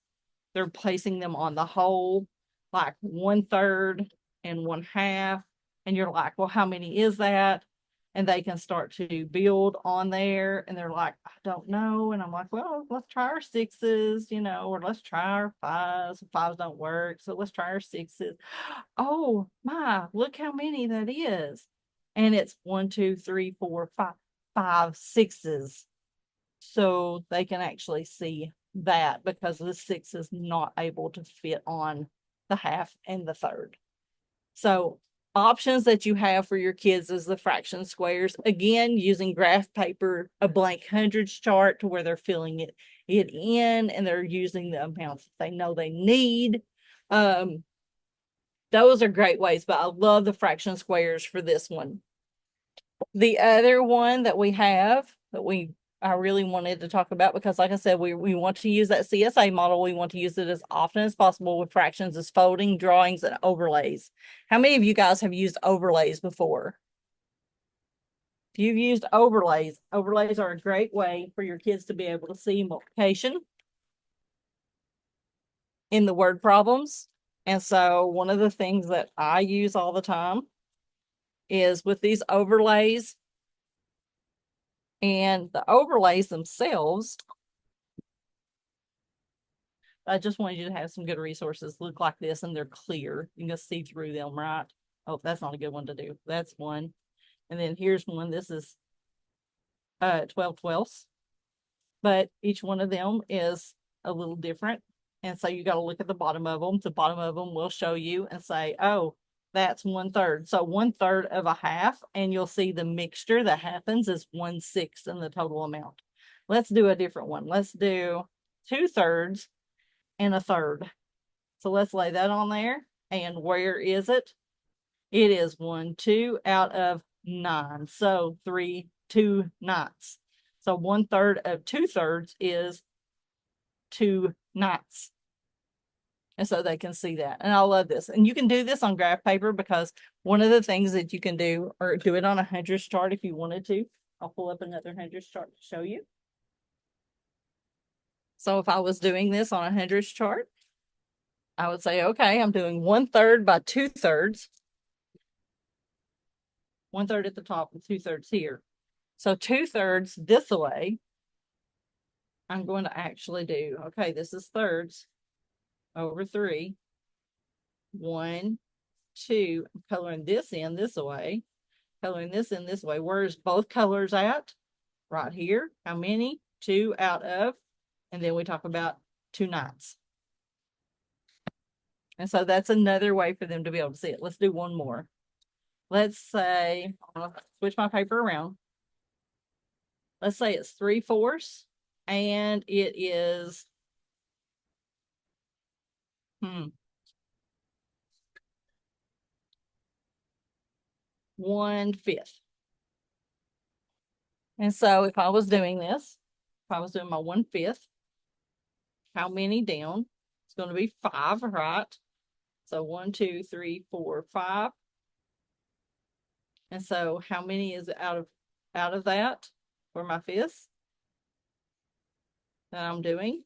they're placing them on the whole, like 1/3 and 1/2. And you're like, well, how many is that? And they can start to build on there. And they're like, I don't know. And I'm like, well, let's try our sixes, or let's try our fives. Fives don't work. So let's try our sixes. Oh my, look how many that is. And it's 1, 2, 3, 4, 5, 5 sixes. So they can actually see that because the 6 is not able to fit on the half and the third. So options that you have for your kids is the fraction squares. Again, using graph paper, a blank hundreds chart to where they're filling it in and they're using the amounts that they know they need. Those are great ways, but I love the fraction squares for this one. The other one that we have that I really wanted to talk about because like I said, we want to use that CSA model. We want to use it as often as possible with fractions as folding, drawings, and overlays. How many of you guys have used overlays before? If you've used overlays are a great way for your kids to be able to see multiplication in the word problems. And so one of the things that I use all the time is with these overlays, and the overlays themselves, I just wanted you to have some good resources look like this and they're clear. You can just see through them, right? Oh, that's not a good one to do. That's one. And then here's one. This is 12/12. But each one of them is a little different. And so you got to look at the bottom of them. The bottom of them will show you and say, oh, that's 1/3. So 1/3 of a half, and you'll see the mixture that happens is 1/6 in the total amount. Let's do a different one. Let's do 2/3 and a third. So let's lay that on there. And where is it? It is 1, 2 out of 9. So 3, 2 ninths. So 1/3 of 2/3 is 2 ninths. And so they can see that. And I love this. And you can do this on graph paper because one of the things that you can do, or do it on a hundredths chart if you wanted to. I'll pull up another hundredths chart to show you. So if I was doing this on a hundredths chart, I would say, okay, I'm doing 1/3 by 2/3. 1/3 at the top and 2/3 here. So 2/3 this way, I'm going to actually do, okay, this is thirds over 3. 1, 2, I'm coloring this in this way, coloring this in this way. Where's both colors at? Right here. How many? 2 out of, and then we talk about 2 ninths. And so that's another way for them to be able to see it. Let's do one more. Let's say, I'll switch my paper around. Let's say it's 3/4 and it is 1/5. And so if I was doing this, if I was doing my 1/5, how many down? It's going to be 5, right? So 1, 2, 3, 4, 5. And so how many is out of that for my fifths that I'm doing?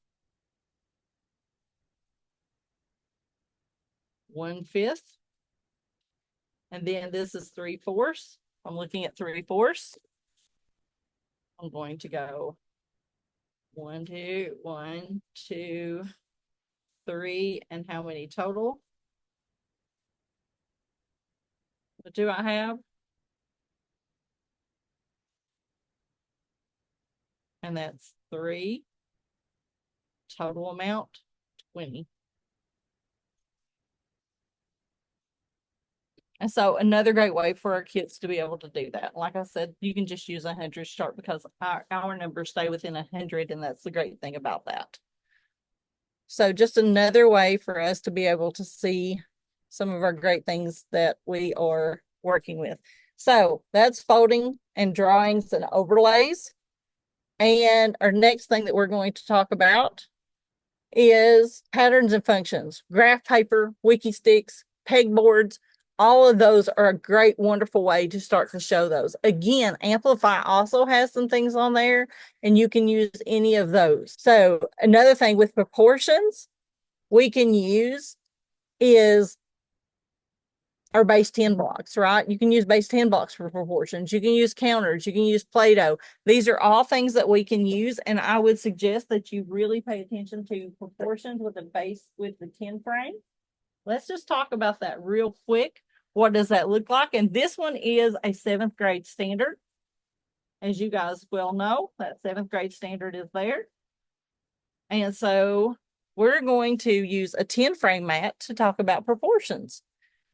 1/5. And then this is 3/4. I'm looking at 3/4. I'm going to go 1, 2, 1, 2, 3, and how many total? What do I have? And that's 3. Total amount 20. And so another great way for our kids to be able to do that. Like I said, you can just use 100 start because our numbers stay within 100, and that's the great thing about that. So just another way for us to be able to see some of our great things that we are working with. So that's folding and drawings and overlays. And our next thing that we're going to talk about is patterns and functions, graph paper, wiki sticks, pegboards. All of those are a great, wonderful way to start to show those. Again, Amplify also has some things on there, and you can use any of those. So another thing with proportions we can use is our base 10 blocks, right? You can use base 10 blocks for proportions. You can use counters. You can use Play-Doh. These are all things that we can use. And I would suggest that you really pay attention to proportions with the base, with the 10 frame. Let's just talk about that real quick. What does that look like? And this one is a 7th grade standard. As you guys well know, that 7th grade standard is there. And so we're going to use a 10 frame mat to talk about proportions.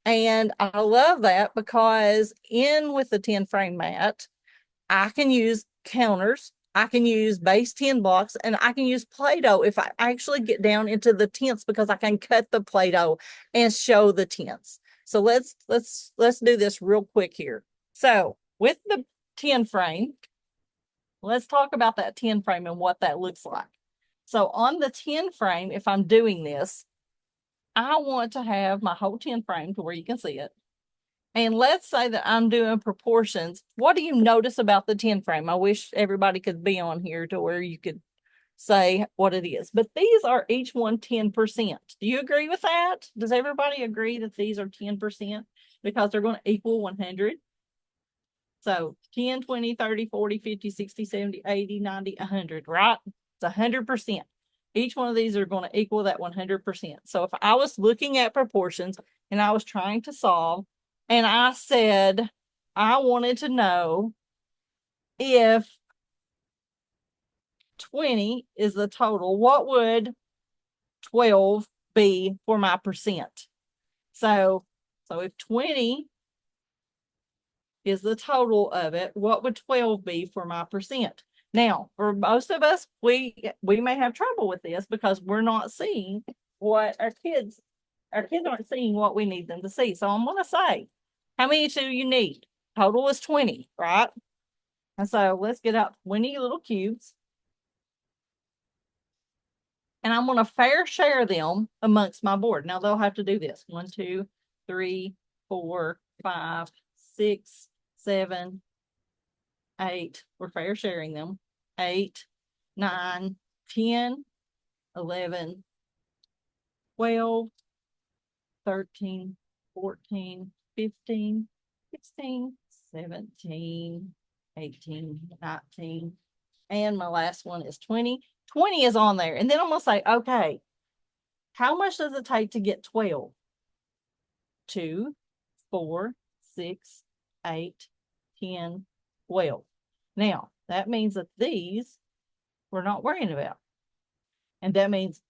And I love that because in with the 10 frame mat, I can use counters, I can use base 10 blocks, and I can use Play-Doh if I actually get down into the tenths because I can cut the Play-Doh and show the tenths. So let's do this real quick here. So with the 10 frame, let's talk about that 10 frame and what that looks like. So on the 10 frame, if I'm doing this, I want to have my whole 10 frame to where you can see it. And let's say that I'm doing proportions. What do you notice about the 10 frame? I wish everybody could be on here to where you could say what it is. But these are each one 10%. Do you agree with that? Does everybody agree that these are 10%? Because they're going to equal 100. So 10, 20, 30, 40, 50, 60, 70, 80, 90, 100, right? It's 100%. Each one of these are going to equal that 100%. So if I was looking at proportions and I was trying to solve, and I said I wanted to know if 20 is the total, what would 12 be for my percent? So if 20 is the total of it, what would 12 be for my percent? Now, for most of us, we may have trouble with this because we're not seeing what our kids aren't seeing what we need them to see. So I'm going to say, how many do you need? Total is 20, right? And so let's get out 20 little cubes. And I'm going to fair share them amongst my board. Now they'll have to do this. 1, 2, 3, 4, 5, 6, 7, 8. We're fair sharing them. 8, 9, 10, 11, 12, 13, 14, 15, 16, 17, 18, 19. And my last one is 20. 20 is on there. And then I'm going to say, okay, how much does it take to get 12? 2, 4, 6, 8, 10, 12. Now, that means that these we're not worrying about. And that means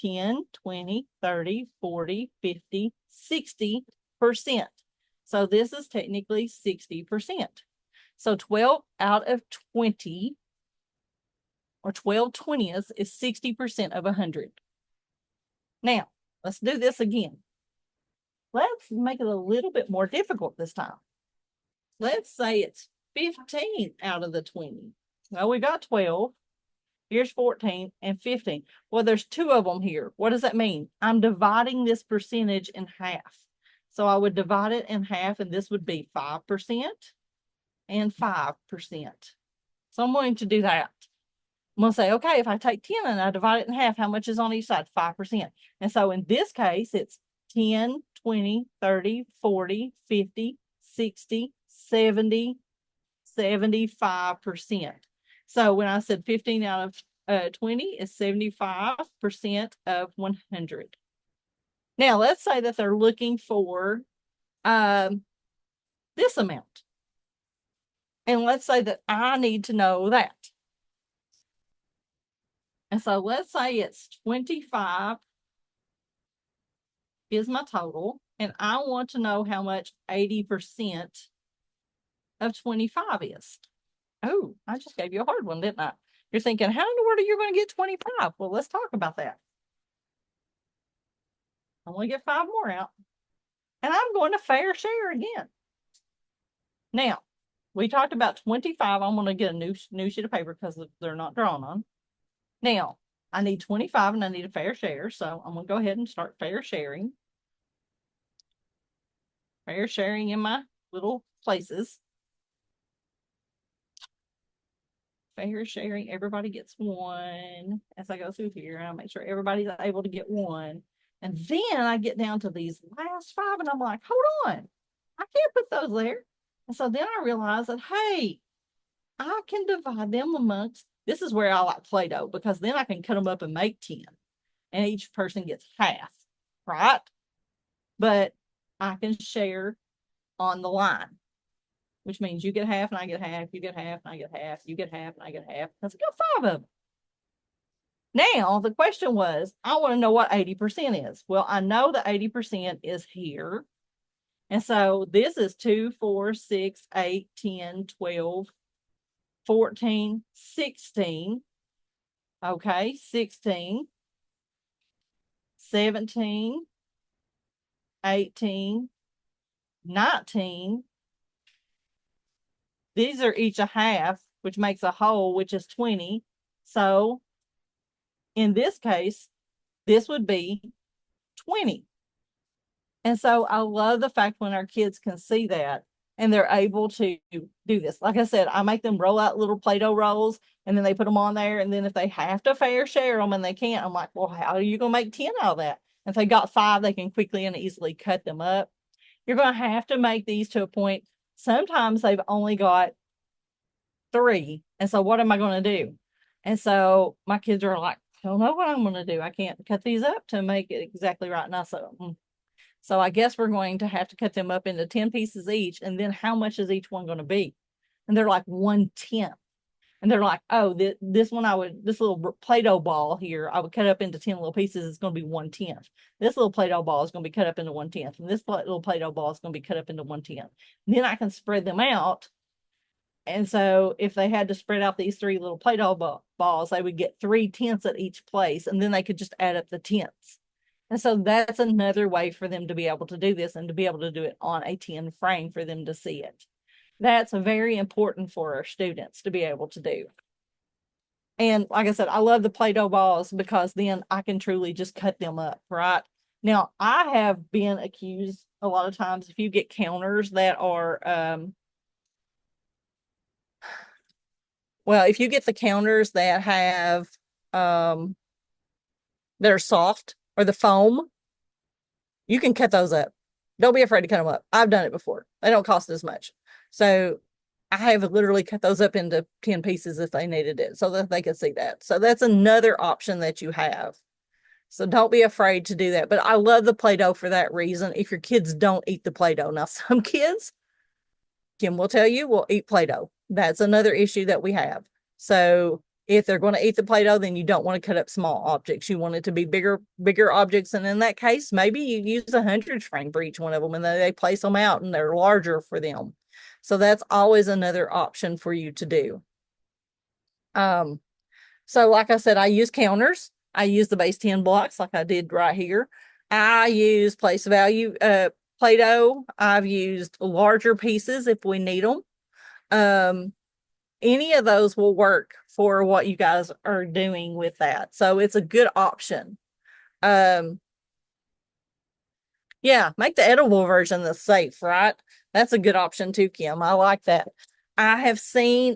10, 20, 30, 40, 50, 60%. So this is technically 60%. So 12 out of 20, or 12/20ths, is 60% of 100. Now, Let's do this again. Let's make it a little bit more difficult this time. Let's say it's 15 out of the 20. Well, we got 12. Here's 14 and 15. Well, there's two of them here. What does that mean? I'm dividing this percentage in half. So I would divide it in half, and this would be 5% and 5%. So I'm going to do that. I'm going to say, okay, if I take 10 and I divide it in half, how much is on each side? 5%. And so in this case, it's 10, 20, 30, 40, 50, 60, 70, 75%. So when I said 15 out of 20 is 75% of 100. Now let's say that they're looking for this amount. And let's say that I need to know that. And so let's say it's 25 is my total, and I want to know how much 80% of 25 is. Oh, I just gave you a hard one, didn't I? You're thinking, how in the world are you going to get 25? Well, let's talk about that. I'm going to get 5 more out, and I'm going to fair share again. Now, we talked about 25. I'm going to get a new sheet of paper because they're not drawn on. Now, I need 25 and I need a fair share. So I'm going to go ahead and start fair sharing. Fair sharing in my little places. Fair sharing, everybody gets 1 as I go through here. I'll make sure everybody's able to get 1. And then I get down to these last 5 and I'm like, hold on, I can't put those there. And so then I realize that, hey, I can divide them amongst, this is where I like Play-Doh, because then I can cut them up and make 10 and each person gets half, right? But I can share on the line, which means you get half and I get half, you get half and I get half, you get half and I get half, because I got 5 of them. Now, the question was, I want to know what 80% is. Well, I know that 80% is here. And so this is 2, 4, 6, 8, 10, 12, 14, 16. Okay, 16, 17, 18, 19. These are each a half, which makes a whole, which is 20. So in this case, this would be 20. And so I love the fact when our kids can see that and they're able to do this. Like I said, I make them roll out little Play-Doh rolls and then they put them on there. And then if they have to fair share them and they can't, I'm like, well, how are you going to make 10 out of that? If they got 5, they can quickly and easily cut them up. You're going to have to make these to a point. Sometimes they've only got 3. And so what am I going to do? And so my kids are like, I don't know what I'm going to do. I can't cut these up to make it exactly right. And I said, so I guess we're going to have to cut them up into 10 pieces each. And then how much is each one going to be? And they're like 1/10. And they're like, oh, this little Play-Doh ball here, I would cut up into 10 little pieces. It's going to be 1/10. This little Play-Doh ball is going to be cut up into 1/10. And this little Play-Doh ball is going to be cut up into 1/10. Then I can spread them out. And so if they had to spread out these 3 little Play-Doh balls, they would get 3/10 at each place. And then they could just add up the tenths. And so that's another way for them to be able to do this and to be able to do it on a 10 frame for them to see it. That's very important for our students to be able to do. And like I said, I love the Play-Doh balls because then I can truly just cut them up, right? Now, I have been accused a lot of times if you get counters that are, well, if you get the counters that have, that are soft or the foam, you can cut those up. Don't be afraid to cut them up. I've done it before. They don't cost as much. So I have literally cut those up into 10 pieces if they needed it so that they could see that. So that's another option that you have. So don't be afraid to do that. But I love the Play-Doh for that reason. If your kids don't eat the Play-Doh. Now, some kids, Kim will tell you, will eat Play-Doh. That's another issue that we have. So if they're going to eat the Play-Doh, then you don't want to cut up small objects. You want it to be bigger objects. And in that case, maybe you use 100 frame for each one of them and then they place them out and they're larger for them. So that's always another option for you to do. So like I said, I use counters. I use the base 10 blocks like I did right here. I use place value, Play-Doh. I've used larger pieces if we need them. Um, any of those will work for what you guys are doing with that. So it's a good option. Um, yeah, make the edible version the safe, right? That's a good option too, Kim. I like that. I have seen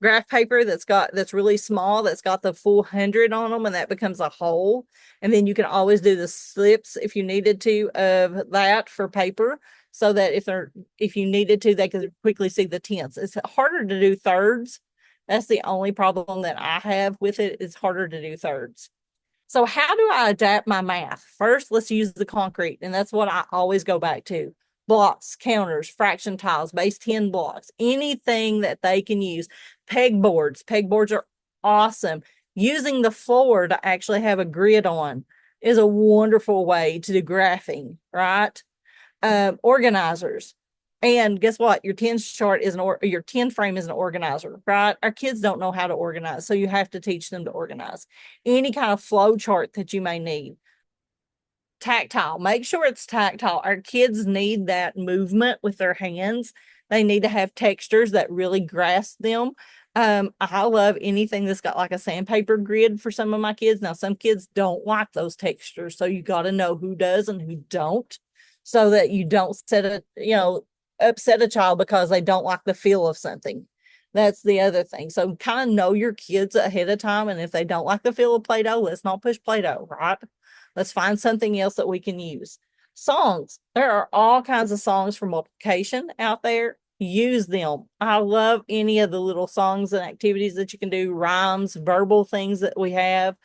graph paper that's really small, that's got the full 100 on them, and that becomes a whole. And then you can always do the slips if you needed to of that for paper, so that if you needed to, they could quickly see the tenths. It's harder to do thirds. That's the only problem that I have with it. It's harder to do thirds. So how do I adapt my math? First, let's use the concrete, and that's what I always go back to. Blocks, counters, fraction tiles, base 10 blocks, anything that they can use. Pegboards. Pegboards are awesome. Using the floor to actually have a grid on is a wonderful way to do graphing, right? Organizers. And guess what? Your 10 chart is your 10 frame is an organizer, right? Our kids don't know how to organize, so you have to teach them to organize. Any kind of flow chart that you may need. Tactile, make sure it's tactile. Our kids need that movement with their hands. They need to have textures that really grasp them. I love anything that's got like a sandpaper grid for some of my kids. Now, some kids don't like those textures, so you got to know who does and who don't, so that you don't upset a child because they don't like the feel of something. That's the other thing. So kind of know your kids ahead of time, and if they don't like the feel of Play-Doh, let's not push Play-Doh, right? Let's find something else that we can use. Songs. There are all kinds of songs for multiplication out there. Use them. I love any of the little songs and activities that you can do, rhymes, verbal things that we have.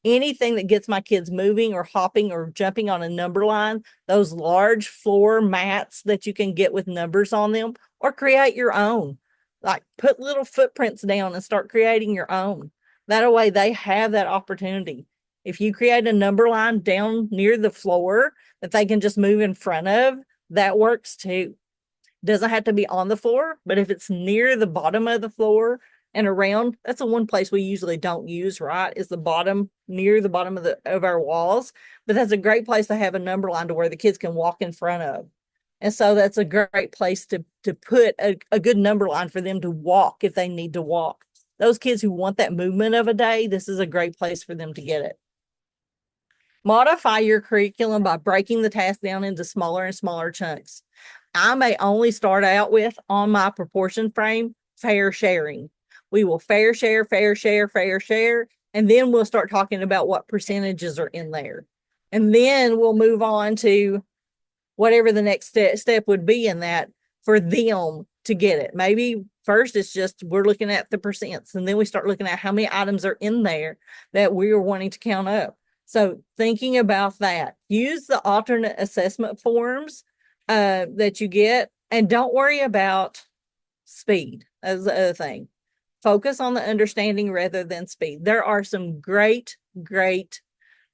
Anything that gets my kids moving or hopping or jumping on a number line, those large floor mats that you can get with numbers on them, or create your own. Like put little footprints down and start creating your own. That way they have that opportunity. If you create a number line down near the floor that they can just move in front of, that works too. Doesn't have to be on the floor, but if it's near the bottom of the floor and around, that's the one place we usually don't use, right? Is the bottom, near the bottom of our walls. But that's a great place to have a number line to where the kids can walk in front of. And so that's a great place to put a good number line for them to walk if they need to walk. Those kids who want that movement of a day, this is a great place for them to get it. Modify your curriculum by breaking the task down into smaller and smaller chunks. I may only start out with, on my proportion frame, fair sharing. We will fair share, fair share, fair share, and then we'll start talking about what percentages are in there. And then we'll move on to whatever the next step would be in that for them to get it. Maybe first it's just we're looking at the percents, and then we start looking at how many items are in there that we are wanting to count up. So thinking about that, use the alternate assessment forms that you get, and don't worry about speed as the other thing. Focus on the understanding rather than speed. There are some great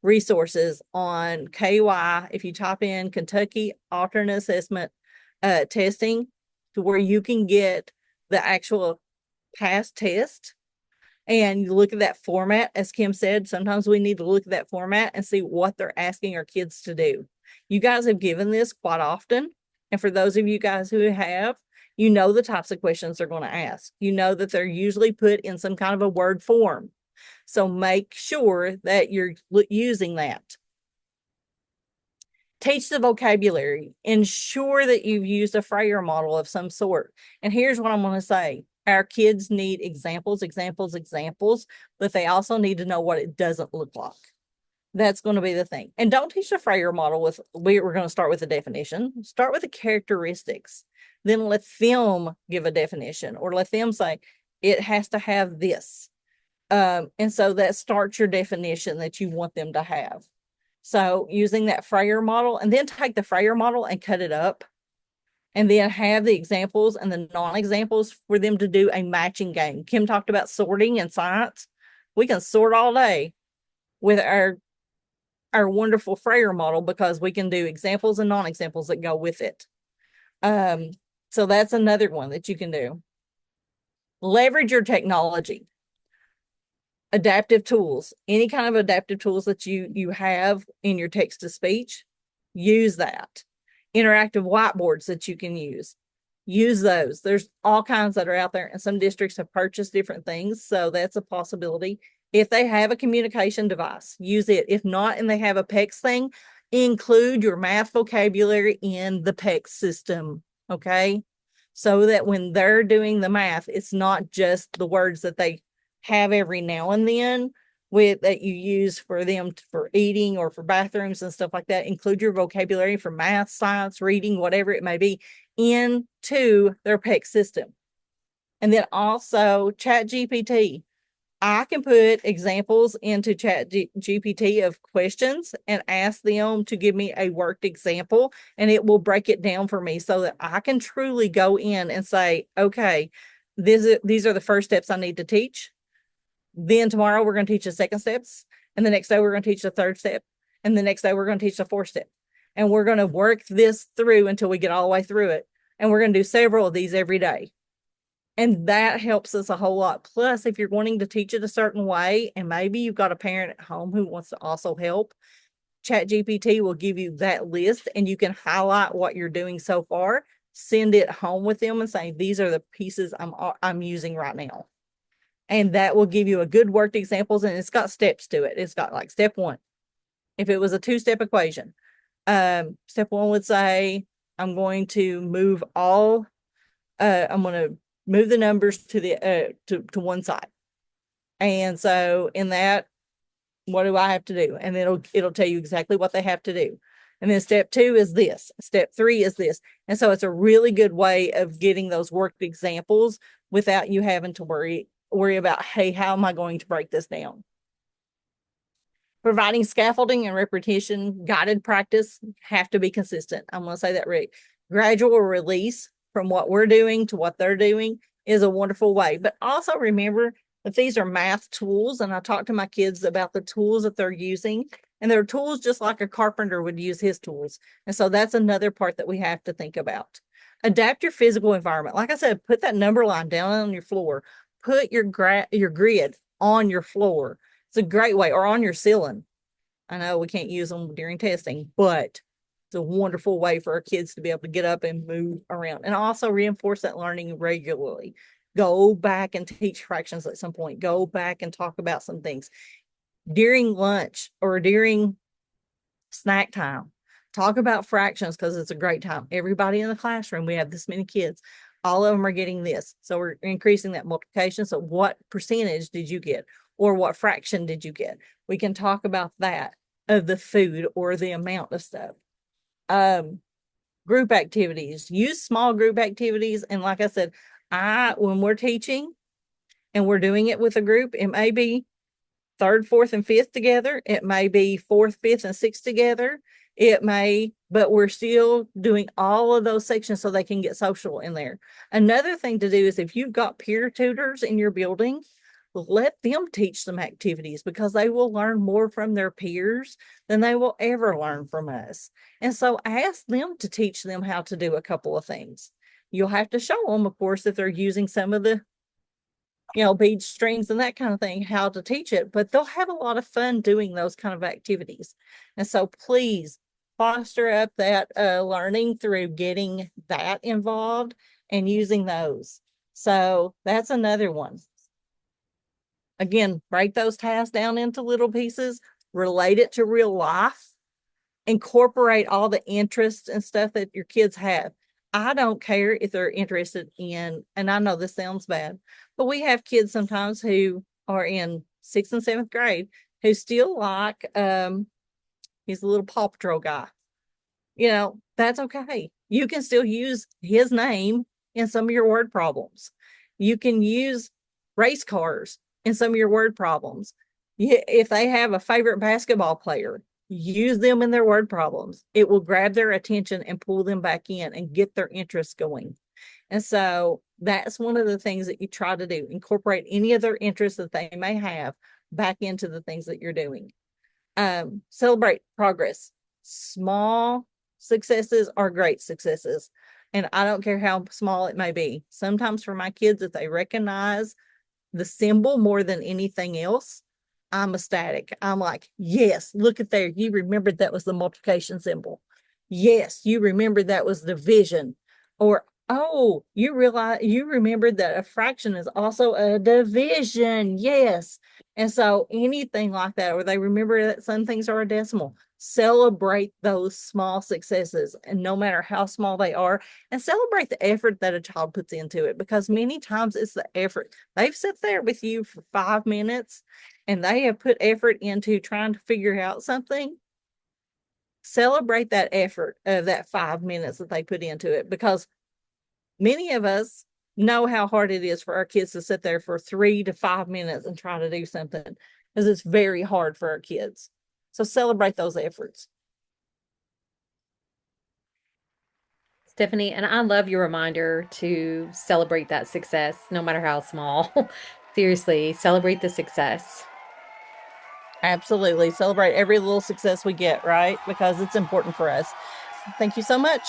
resources on KY. If you type in Kentucky alternate assessment testing, to where you can get the actual past test, and you look at that format. As Kim said, sometimes we need to look at that format and see what they're asking our kids to do. You guys have given this quite often. And for those of you guys who have, you know the types of questions they're going to ask. You know that they're usually put in some kind of a word form. So make sure that you're using that. Teach the vocabulary. Ensure that you've used a Frayer model of some sort. And here's what I'm going to say. Our kids need examples, but they also need to know what it doesn't look like. That's going to be the thing. And don't teach the Frayer model with, we're going to start with the definition. Start with the characteristics. Then let them give a definition, or let them say, it has to have this. And so that starts your definition that you want them to have. So using that Frayer model, and then take the Frayer model and cut it up, and then have the examples and the non-examples for them to do a matching game. Kim talked about sorting in science. We can sort all day with our wonderful Frayer model, because we can do examples and non-examples that go with it. So that's another one that you can do. Leverage your technology. Adaptive tools, any kind of adaptive tools that you have in your text to speech, use that. Interactive whiteboards that you can use those. There's all kinds that are out there, and some districts have purchased different things, so that's a possibility. If they have a communication device, use it. If not, and they have a PEX thing, include your math vocabulary in the PEX system, okay? So that when they're doing the math, it's not just the words that they have every now and then with that you use for them for eating or for bathrooms and stuff like that. Include your vocabulary for math, science, reading, whatever it may be, into their PEC system. And then also Chat GPT. I can put examples into Chat GPT of questions and ask them to give me a worked example, and it will break it down for me so that I can truly go in and say, okay, these are the first steps I need to teach. Then tomorrow we're going to teach the second steps. And the next day we're going to teach the third step. And the next day we're going to teach the fourth step. And we're going to work this through until we get all the way through it. And we're going to do several of these every day. And that helps us a whole lot. Plus, if you're wanting to teach it a certain way, and maybe you've got a parent at home who wants to also help, ChatGPT will give you that list, and you can highlight what you're doing so far, send it home with them and say, these are the pieces I'm using right now. And that will give you a good worked examples, and it's got steps to it. It's got like step one. If it was a two-step equation, step one would say, I'm going to move I'm going to move the numbers to the to one side. And so in that, what do I have to do? And it'll tell you exactly what they have to do. And then step two is this. Step three is this. And so it's a really good way of getting those worked examples without you having to worry about, hey, how am I going to break this down? Providing scaffolding and repetition guided practice have to be consistent. I'm going to say that right. Gradual release from what we're doing to what they're doing is a wonderful way. But also remember that these are math tools, and I talk to my kids about the tools that they're using, and they're tools just like a carpenter would use his tools. And so that's another part that we have to think about. Adapt your physical environment. Like I said, put that number line down on your floor. Put your grid on your floor. It's a great way, or on your ceiling. I know we can't use them during testing, but it's a wonderful way for our kids to be able to get up and move around, and also reinforce that learning regularly. Go back and teach fractions at some point. Go back and talk about some things during lunch or during snack time. Talk about fractions because it's a great time. Everybody in the classroom, we have this many kids. All of them are getting this. So we're increasing that multiplication. So what percentage did you get? Or what fraction did you get? We can talk about that of the food or the amount of stuff. Group activities. Use small group activities. And like I said, when we're teaching and we're doing it with a group, it may be third, fourth, and fifth together. It may be fourth, fifth, and sixth together. But we're still doing all of those sections so they can get social in there. Another thing to do is if you've got peer tutors in your building, let them teach some activities because they will learn more from their peers than they will ever learn from us. And so ask them to teach them how to do a couple of things. You'll have to show them, of course, if they're using some of the bead strings and that kind of thing, how to teach it, but they'll have a lot of fun doing those kind of activities. And so please foster up that learning through getting that involved and using those. So that's another one. Again, break those tasks down into little pieces, relate it to real life, incorporate all the interests and stuff that your kids have. I don't care if they're interested in, and I know this sounds bad, but we have kids sometimes who are in 6th and 7th grade who still like, he's a little Paw Patrol guy. That's okay. You can still use his name in some of your word problems. You can use race cars in some of your word problems. If they have a favorite basketball player, use them in their word problems. It will grab their attention and pull them back in and get their interest going. And so that's one of the things that you try to do. Incorporate any of their interests that they may have back into the things that you're doing. Celebrate progress. Small successes are great successes. And I don't care how small it may be. Sometimes for my kids, if they recognize the symbol more than anything else, I'm ecstatic. I'm like, yes, look at there. You remembered that was the multiplication symbol. Yes, you remembered that was division. Or, oh, you remembered that a fraction is also a division. Yes. And so anything like that, or they remember that some things are a decimal, celebrate those small successes, and no matter how small they are, and celebrate the effort that a child puts into it, because many times it's the effort. They've sat there with you for 5 minutes and they have put effort into trying to figure out something. Celebrate that effort of that 5 minutes that they put into it, because many of us know how hard it is for our kids to sit there for 3 to 5 minutes and try to do something, because it's very hard for our kids. So celebrate those efforts. Stephanie, and I love your reminder to celebrate that success, no matter how small. Seriously, celebrate the success. Absolutely. Celebrate every little success we get, right? Because it's important for us. Thank you so much.